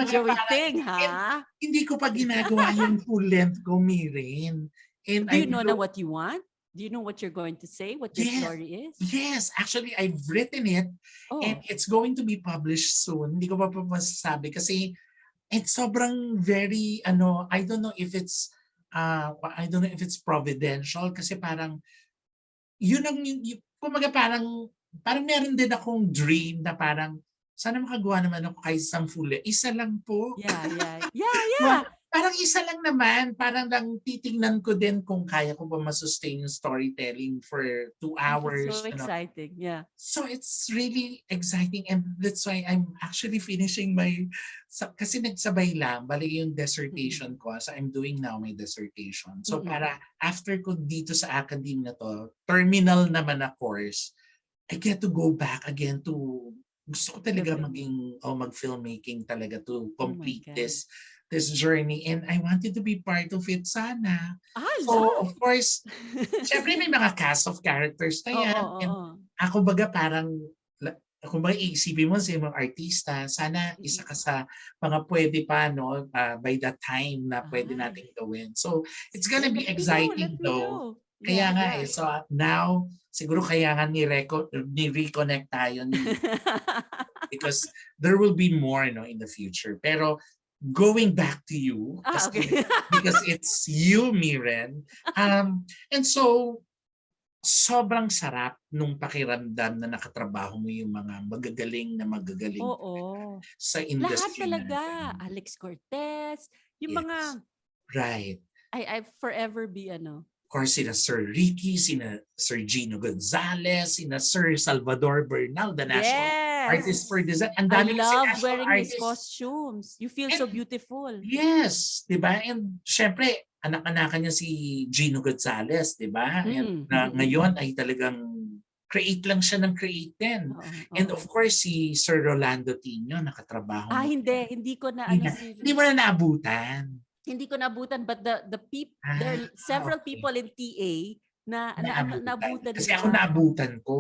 Joey Ting, ha? Hindi ko pa ginagawa yung full length ko, Mirin. And do you know na what you want? Do you know what you're going to say? What your story is? Yes, actually I've written it and it's going to be published soon. Hindi ko pa masasabi kasi it's sobrang very, I don't know if it's providential kasi parang yun ang kumaga parang meron din akong dream na parang sana makagawa naman ako kahit 10. Isa lang po. Yeah. Parang isa lang naman. Parang lang titingnan ko din kung kaya ko ba masustain yung storytelling for 2 hours. That's so exciting. Yeah. So it's really exciting and that's why I'm actually finishing kasi nagsabay lang, bali yung dissertation ko. So I'm doing now my dissertation. So para after ko dito sa academe na to, terminal naman na course, I get to go back again to, gusto ko talaga mag-filmmaking talaga to complete this journey and I wanted to be part of it sana. So of course, syempre may mga cast of characters na yan. And Ako baga parang, kung ba iisipin mo sa mga artista, sana isa ka Mm. sa mga pwede pa, no, by that time na pwede Ay, nating gawin. So, it's sige, gonna be let me know, let exciting me though. know. Kaya Yeah, nga yeah. so now, siguro kaya nga ni-reconnect tayo ni because there will be more, no, in the future. Pero going back to you, Ah, okay. kasi because it's you, Miren. And so, sobrang sarap nung pakiramdam na nakatrabaho mo yung mga magagaling Oo. sa Lahat industry talaga. natin. Alex Cortez, yung Yes. mga, Right. I forever be Of course, sina Sir Ricky, sina Sir Gino Gonzalez, sina Sir Salvador Bernal, the national artist Yes. for design. Ang I dami kasi love national wearing his artists. costumes. You feel so And beautiful. yes, 'di ba? And syempre, anak-anakan niya si Gino Gonzalez, 'di ba? And Mm. na ngayon ay talagang create lang siya ng create din. Oo, And oo. of course, si Sir Rolando Tino, nakatrabaho Ah, mo. hindi ko na Hindi ano na, si hindi mo na naabutan. hindi ko nabutan, but there Ah, are several okay. people in TA na ano Naabutan. nabutan Kasi ako siya. naabutan ko.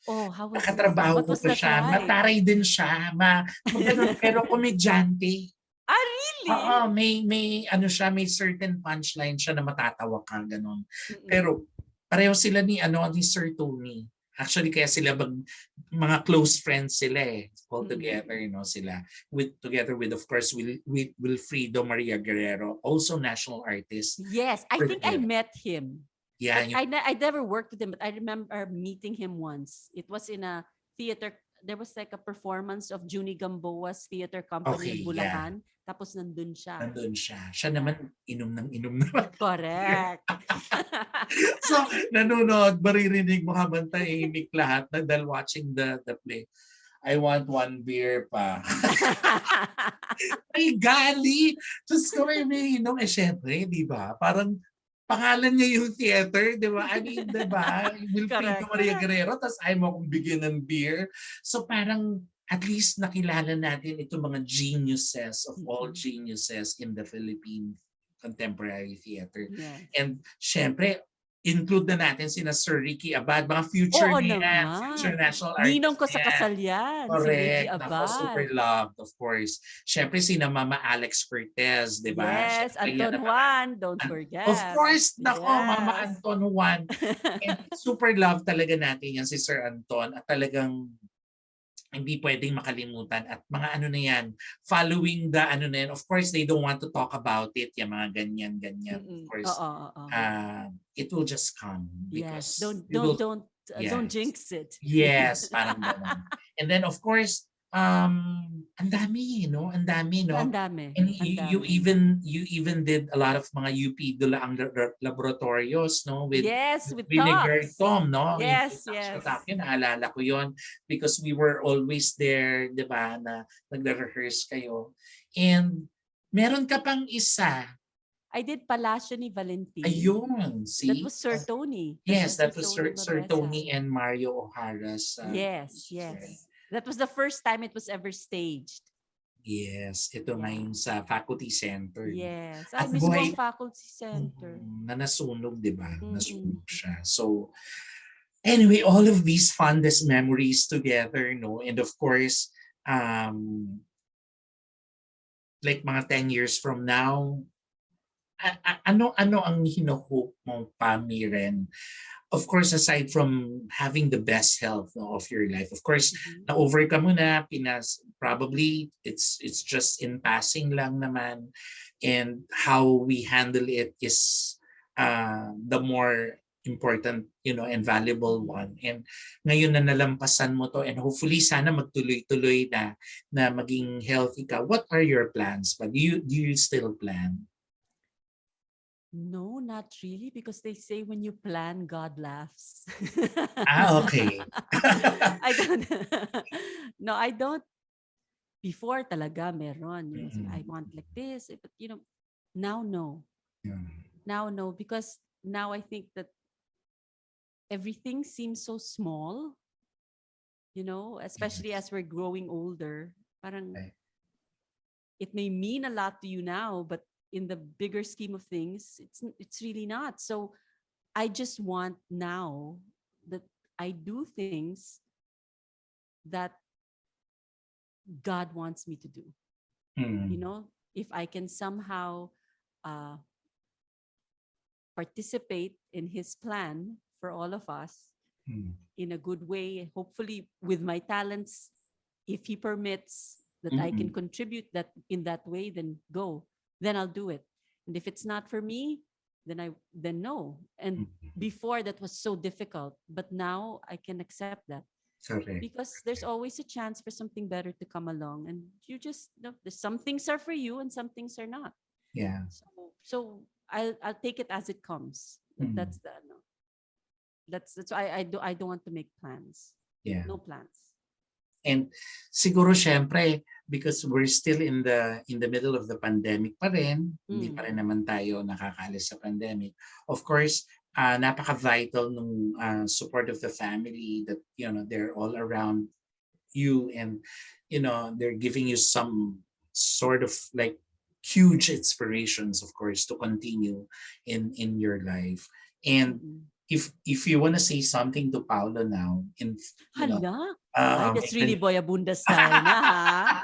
Oh, how was Nakatrabaho what ko was pa that siya. like? Mataray din siya. Maganon, pero komedyante. Ah, Oo, really? may ano siya, may certain punchline siya na matatawa ka, gano'n. Mm-mm. Pero pareho sila ni Sir Tony. Actually, kaya sila mga close friends sila all together, Mm-mm. sila. Together with, of course, Wilfrido Maria Guerrero, also national artist. Yes, I We're think I together. met him. Yeah, But I never worked with him, but I remember meeting him once. It was in a theater. There was like a performance of Junie Gamboa's theater company okay, in yeah. Bulacan. Tapos nandun siya. Nandun siya. Siya Yeah. naman, inom ng inom naman. Correct. So, nanonood, maririnig mo habang tahimik lahat dahil watching the play. I want one beer pa. Ay, gali! Diyos ko, may inom. Syempre, di ba? Parang pangalan niya yung theater, di ba? I mean, di ba? Wilfrido Correct. Maria Guerrero, tapos ayaw mo akong bigyan ng beer. So parang at least nakilala natin itong mga geniuses of all geniuses in the Philippine contemporary theater. Yes. And syempre, include na natin sina Sir Ricky Abad, mga future Oo niyan, future naman. national Ninong artists ko sa niyan. kasal yan, si Ricky Correct. Nako, super Abad. loved, of course. Siyempre, sina Mama Alex Cortez, di ba? Yes, Siyempre, yan Anton ang mga... Juan, don't Of forget. course, nako, Mama Yes. Anton Juan. And super love talaga natin yan si Sir Anton. At talagang hindi pwedeng makalimutan. At mga ano na yan, following the ano na yan, of course, they don't want to talk about it, yung mga ganyan. Of course, Oo. it will just come. Yes, Because don't we will, don't yes. jinx it. Yes, parang gano'n. And then of course, ang dami, no? Ang dami, no? Ang dami. And Ang you dami. even did a lot of mga UP Dulaang laboratorios, no? With Yes, with Vinegar talks. Tom, no? Yung Yes, talks yes. yun, naalala ko yun because we were always there, di ba, na nagre-rehearse kayo. And meron ka pang isa. I did Palacio ni Valentin. Ayun, That see? was Sir Tony. Yes, that was Tony Sir Mabesa. Tony and Mario O'Hara's. Yes. That was the first time it was ever staged. Yes, ito Yeah. ngayon sa faculty center. Yes. At Ay, miss ko buhay ang faculty center. na nasunog, di ba? Nasunog Mm-mm. siya. So, anyway, all of these fondest memories together, no? And of course, like mga 10 years from now, ano ang hino-hope mo pa, Miren? Of course, aside from having the best health, no, of your life, of course, na-overcome mo na, probably it's just in passing lang naman. And how we handle it is the more important, and valuable one. And ngayon na nalampasan mo to, and hopefully sana magtuloy-tuloy na maging healthy ka. What are your plans? But do you still plan? No, not really, because they say when you plan, God laughs. Okay. I don't. No, I don't. Before talaga meron. I want like this, but now no. Now no, because now I think that everything seems so small. Especially as we're growing older. Parang it may mean a lot to you now, but in the bigger scheme of things, it's really not. So I just want now that I do things that God wants me to do. You know, if I can somehow uh, participate in His plan for all of us in a good way, hopefully with my talents, if He permits that I can contribute that in that way, then go. Then I'll do it. And if it's not for me, then no. And before that was so difficult, but now I can accept that. Correct. Because there's always a chance for something better to come along, and you just know some things are for you and some things are not. Yeah. So I'll take it as it comes. That's the no. That's why I don't want to make plans. Yeah. No plans. And siguro syempre because we're still in the middle of the pandemic pa rin, hindi pa rin naman tayo nakakaalis sa pandemic. Of course, napaka-vital nung support of the family that they're all around you and they're giving you some sort of like huge inspirations, of course, to continue in your life. And if you want to say something to Paolo now, Hala? Ay, that's really Boyabunda style na, ha?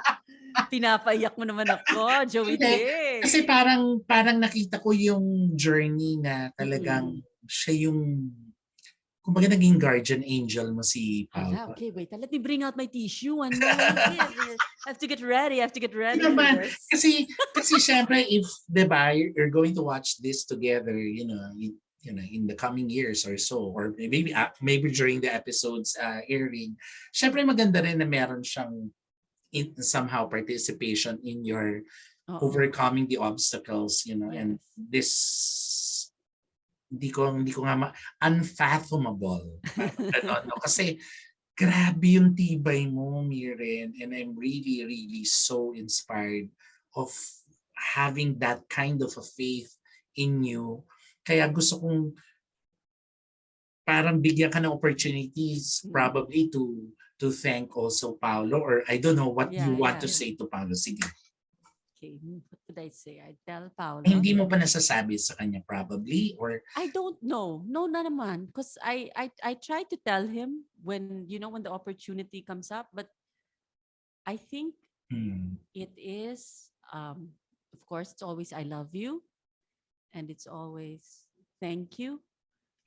Pinapaiyak mo naman ako, Joey Ting. Kasi parang nakita ko yung journey na talagang siya yung kumbaga naging guardian angel mo si Paolo. Hala, okay, wait. Let me bring out my tissue. One moment. I have to get ready. I have to get ready for this. Kasi syempre, if, diba, you're going to watch this together, in the coming years or so, or maybe during the episodes airing, syempre maganda rin na meron siyang somehow participation in your overcoming the obstacles, and this hindi ko nga unfathomable. Kasi grabe yung tibay mo, Miren, and I'm really, really so inspired of having that kind of a faith in you. Kaya gusto kong parang bigyan ka ng opportunities probably to thank also Paolo, or I don't know what you want to say to Paolo. Sige. Okay, what would I say? I tell Paolo. Hindi mo pa nasasabi sa kanya probably, or I don't know. No, na naman. Because I try to tell him when the opportunity comes up, but I think it is of course it's always I love you, and it's always thank you,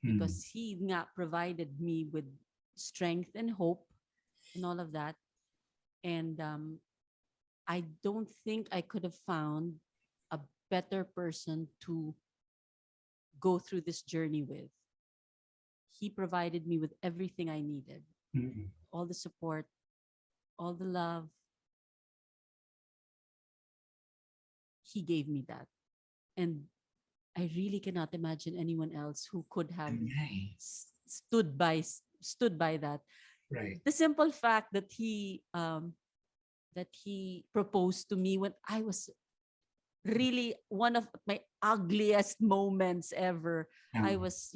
because he nga provided me with strength and hope and all of that. And I don't think I could have found a better person to go through this journey with. He provided me with everything I needed. All the support, all the love. He gave me that. And I really cannot imagine anyone else who could have stood by that. Right. The simple fact that he proposed to me when I was really one of my ugliest moments ever. I was,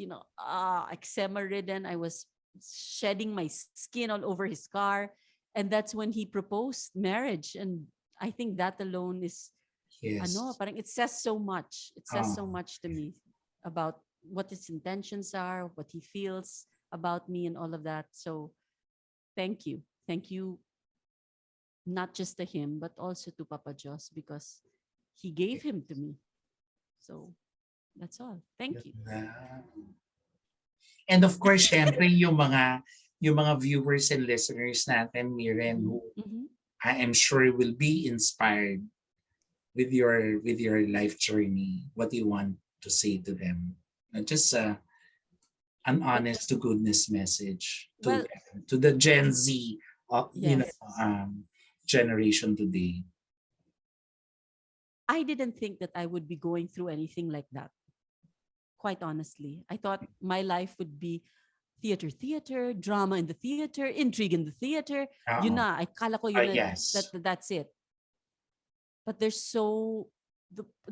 eczema ridden. I was shedding my skin all over his car. And that's when he proposed marriage. And I think that alone is, parang it says so much. It says so much to me about what his intentions are, what he feels about me and all of that. So thank you. Thank you, not just to him, but also to Papa Diyos, because he gave him to me. So that's all. Thank you. And of course, syempre, yung mga viewers and listeners natin, Miren, who I am sure will be inspired with your life journey. What do you want to say to them? Just an honest to goodness message to the Gen Z, generation today. I didn't think that I would be going through anything like that. Quite honestly, I thought my life would be theater, drama in the theater, intrigue in the theater. Yun na, akala ko yun that's it. But the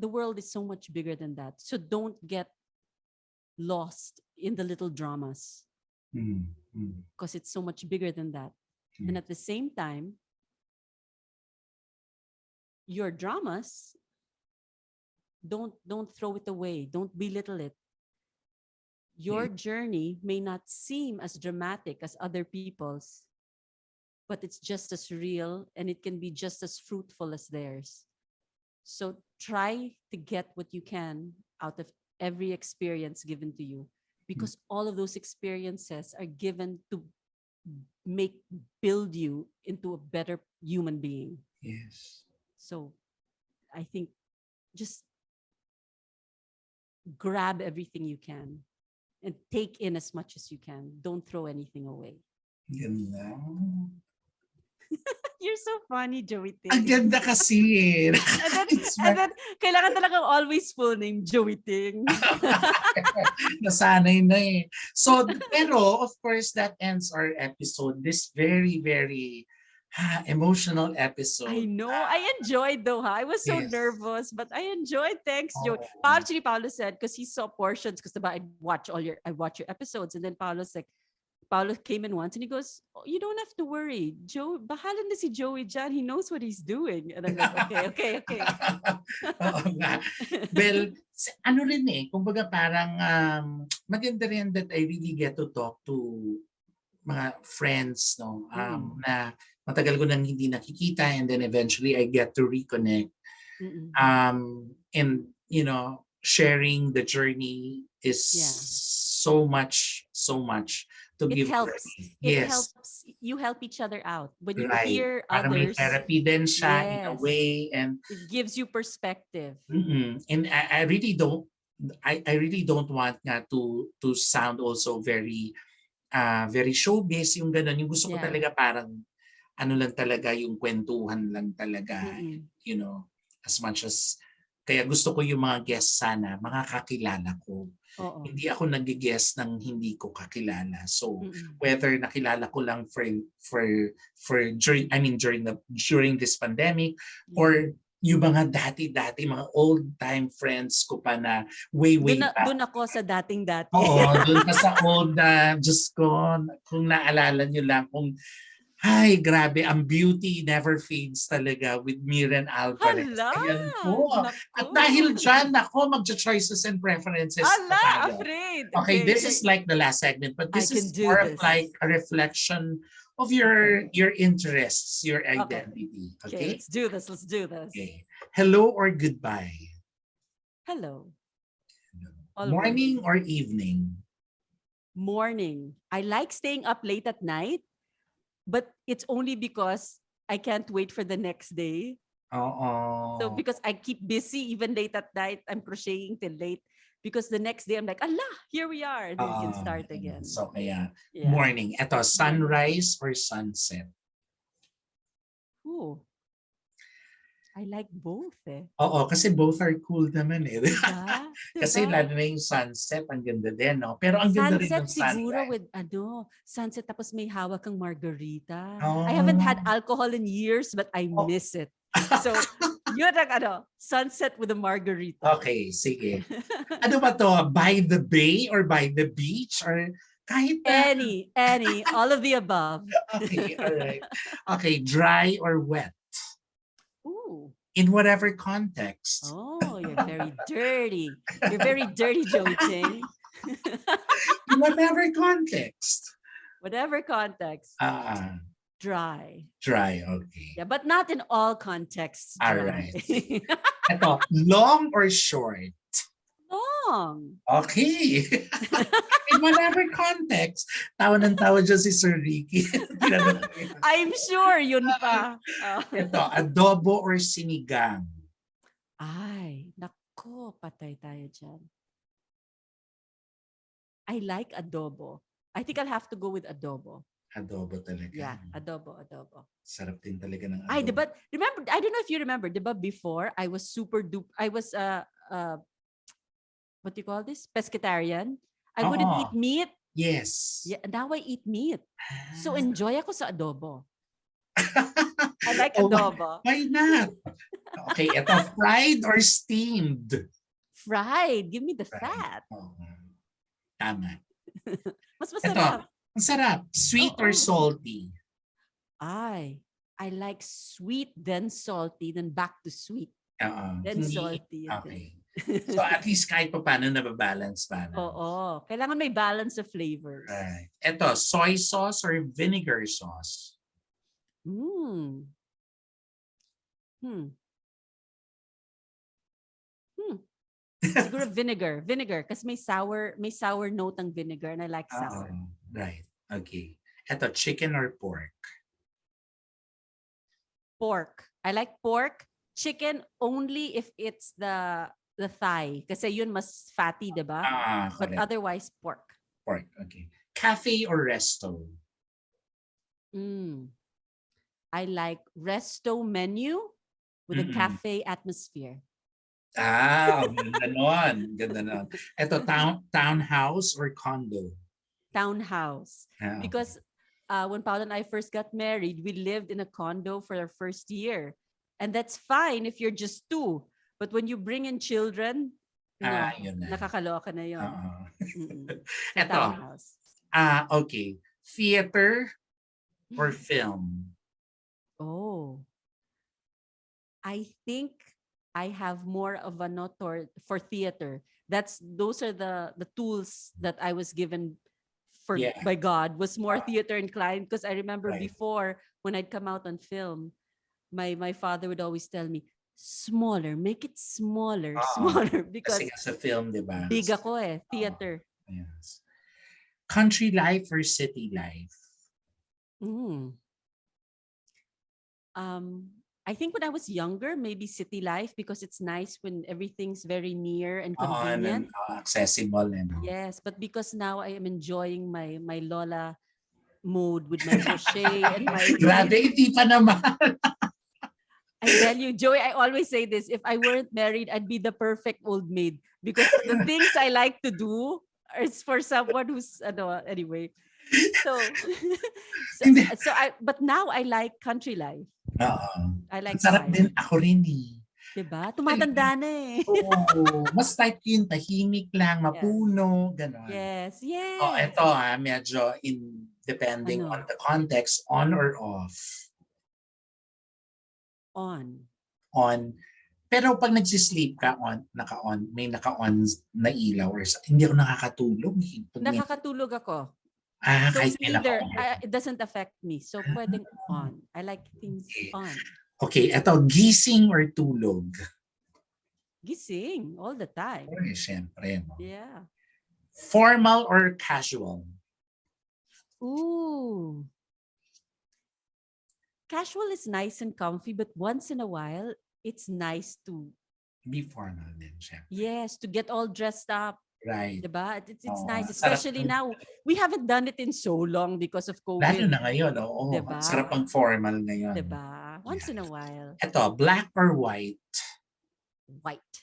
world is so much bigger than that. So don't get lost in the little dramas, because it's so much bigger than that. And at the same time, your dramas, don't throw it away. Don't belittle it. Your journey may not seem as dramatic as other people's, but it's just as real and it can be just as fruitful as theirs. So try to get what you can out of every experience given to you, because all of those experiences are given to build you into a better human being. Yes. So I think just grab everything you can and take in as much as you can. Don't throw anything away. Ganda. You're so funny, Joey Ang Ting. ganda kasi. And then, kailangan talagang always full name, Joey Ting. Nasanay na eh. So, pero of course, that ends our episode. This very, very emotional episode. I know. I enjoyed though, ha? I was so Yes. nervous, but I enjoyed. Thanks, Joey. Oh. Actually, Paolo said, because he saw portions, because I watch your episodes, and then Paolo came in once and he goes, oh, you don't have to worry. Bahala na si Joey dyan. He knows what he's doing. And I'm like, okay. Oo nga. Well, ano rin eh, kumbaga parang maganda rin that I really get to talk to mga friends, no, na matagal ko nang hindi nakikita, and then eventually I get to reconnect. And, you know, sharing the journey is so much to it give. helps. Yes. It helps. You help each other out. When you Right. hear Parang may others, therapy din siya in a way, and it gives you perspective. and I really don't want nga to sound also very very showbiz yung ganun. Yung gusto ko talaga parang ano lang talaga, yung kwentuhan lang talaga. You know, as much as kaya gusto ko yung mga guests sana mga kakilala ko. Hindi ako nag-guest ng hindi ko kakilala. So whether nakilala ko lang during this pandemic, or yung mga dati mga old-time friends ko pa na way back. Doon ako sa dating-dati. Oo, doon pa sa old Diyos ko, kung naalala nyo lang, ay, grabe, ang beauty never fades talaga with Miren Alvarez. Hala! Ayan po. At dahil dyan, ako, magcha-choices and preferences na tayo. Afraid! Okay, this is like the last segment, but this is more of like a reflection of your interests, your identity. Okay? Let's do this. Okay. Hello or goodbye? Hello. Morning or evening? Morning. I like staying up late at night, but it's only because I can't wait for the next day. So because I keep busy even late at night, I'm crocheting till late. Because the next day I'm like, Allah, here we are. And then we can start again. So kaya, morning. Ito, sunrise or sunset? Ooh. I like both eh. Oo, kasi both are cool naman eh. Diba? Kasi lalo na yung sunset, ang ganda din, no? Pero ang ganda rin ng sunset. Siguro with sunset tapos may hawak kang margarita. I haven't had alcohol in years, but I miss it. So, yun ang sunset with a margarita. Okay, sige. Ano ba to? By the bay or by the beach? Or kahit Any, all of the above. Okay, all right. Okay, dry or wet? Ooh. In whatever context. Oh, you're very dirty. You're very dirty, Joey Ting. In whatever context. Whatever context. Dry. Dry, okay. Yeah, but not in all contexts. Dry. All right. Ito, long or short? Long. Okay. In whatever context. Tawa ng tawa dyan si Sir Ricky. I'm sure yun pa. Ito, adobo or sinigang? Ay, nako, patay tayo dyan. I like adobo. I think I'll have to go with adobo. Adobo talaga. Yeah, adobo. Sarap din talaga ng adobo. Ay, diba, remember, I don't know if you remember, diba before, I was what do you call this? Pescatarian. I wouldn't eat meat. Yes. Yeah, now I eat meat. So enjoy ako sa adobo. I like adobo. Why not? Okay, ito, fried or steamed? Fried. Give me the Fried. fat. Tama. Mas masarap. Ito, masarap. Sweet or salty? I like sweet, then salty, then back to sweet. Then salty. Okay. So at least kahit pa paano nababalance pa. Oo. Kailangan may balance of flavors. Right. Ito, soy sauce or vinegar sauce? Hmm. Hmm. Siguro vinegar. Vinegar. Kasi may sour note ang vinegar and I like sour. Right. Okay. Ito, chicken or pork? Pork. I like pork. Chicken only if it's the thigh. Kasi yun mas fatty, diba? But Correct. otherwise, pork. Pork, okay. Cafe or resto? I like resto menu with a cafe atmosphere. Ganda nun. Ganda nun. Ito, townhouse or condo? Townhouse. Okay. Because when Paolo and I first got married, we lived in a condo for our first year. And that's fine if you're just two. But when you bring in children, yun na. nakakaloka na yun. So Ito, townhouse. okay. Theater or film? Oh. I think I have more of a notor for theater. Those are the tools that I was given by God, was more theater inclined, because I remember before when I'd come out on film, my father would always tell me, smaller, make it smaller, because kasi sa film, di ba? Big ako theater. Yes. Country life or city life? I think when I was younger, maybe city life, because it's nice when everything's very near and convenient. And accessible. Yes, but because now I am enjoying my Lola mode with my crochet and my... Grabe, hindi pa naman. I tell you, Joey, I always say this, if I weren't married, I'd be the perfect old maid, because the things I like to do is for someone who's, anyway. But now I like country life. I like sarap din ako rin Diba? Tumatanda na mas like yun, tahimik lang, mapuno, gano'n. Yes. Ito medyo depending on the context, on or off? On. Pero pag nagsisleep ka, may naka-on na ilaw or hindi ako nakakatulog. Nakakatulog ako. So either, it doesn't affect me. So pwedeng on. I like things on. Okay, eto, gising or tulog? Gising, all the time. Siyempre. Yeah. Formal or casual? Ooh. Casual is nice and comfy, but once in a while, it's nice to be formal din, syempre. Yes, to get all dressed up. Right. Diba? It's nice, especially now. We haven't done it in so long because of COVID. Lalo na ngayon, Diba? Sarap ang formal ngayon. Diba? Once in a while. Ito, black or white? White.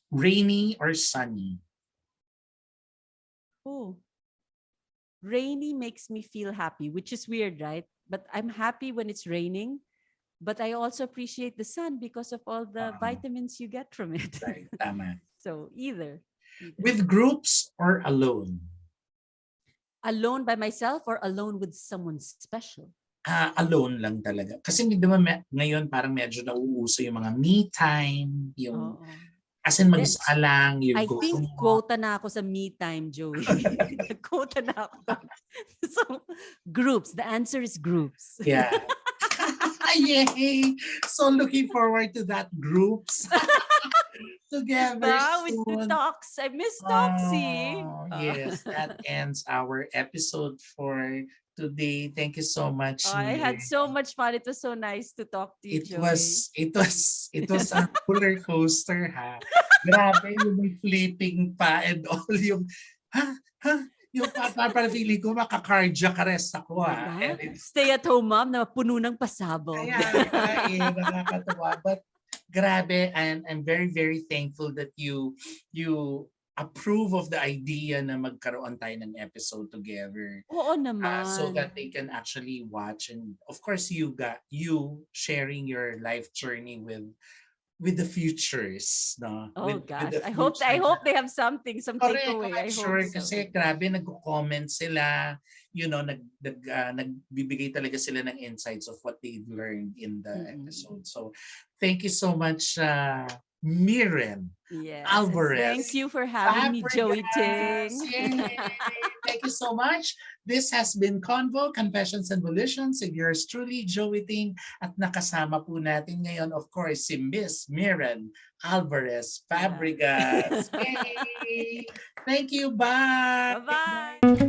Rainy or sunny? Oh. Rainy makes me feel happy, which is weird, right? But I'm happy when it's raining. But I also appreciate the sun because of all the vitamins you get from it. Right, tama. So either. With groups or alone? Alone by myself or alone with someone special? Alone lang talaga. Kasi di ba ngayon parang medyo nauuso yung mga me time, yung as in mag-isa ka lang. I think quota na ako sa me time, Joey. Quota na ako. So, groups. The answer is groups. Yeah. Yay! So looking forward to that groups. Together soon. With the talks. I miss Toxie. Yes, that ends our episode for today. Thank you so much. I had so much fun. It was so nice to talk to you, Joey. It was a roller coaster, ha. Grabe yung flipping pa and all yung yung parang feeling ko maka-cardiac arrest ako. Stay at home mom na puno ng pasabog. Kaya nakakatawa. But grabe, and I'm very, very thankful that you approve of the idea na magkaroon tayo ng episode together. Oo naman. So that they can actually watch, and of course you sharing your life journey with the futures, no? Oh with gosh, the I hope they have some takeaway. I sure, hope so. kasi grabe nagko-comment sila, nagbibigay talaga sila ng insights of what they learned in the episode. So thank you so much, Miren Yes. And thank Alvarez you for having me, Joey Fabregas. Ting. Yay! Thank you so much. This has been Convo, Confessions and Volitions with yours truly, Joey Ting. At nakasama po natin ngayon, of course, si Miss Miren Alvarez Yeah. Fabregas. Yay! Thank you. Bye! Bye-bye.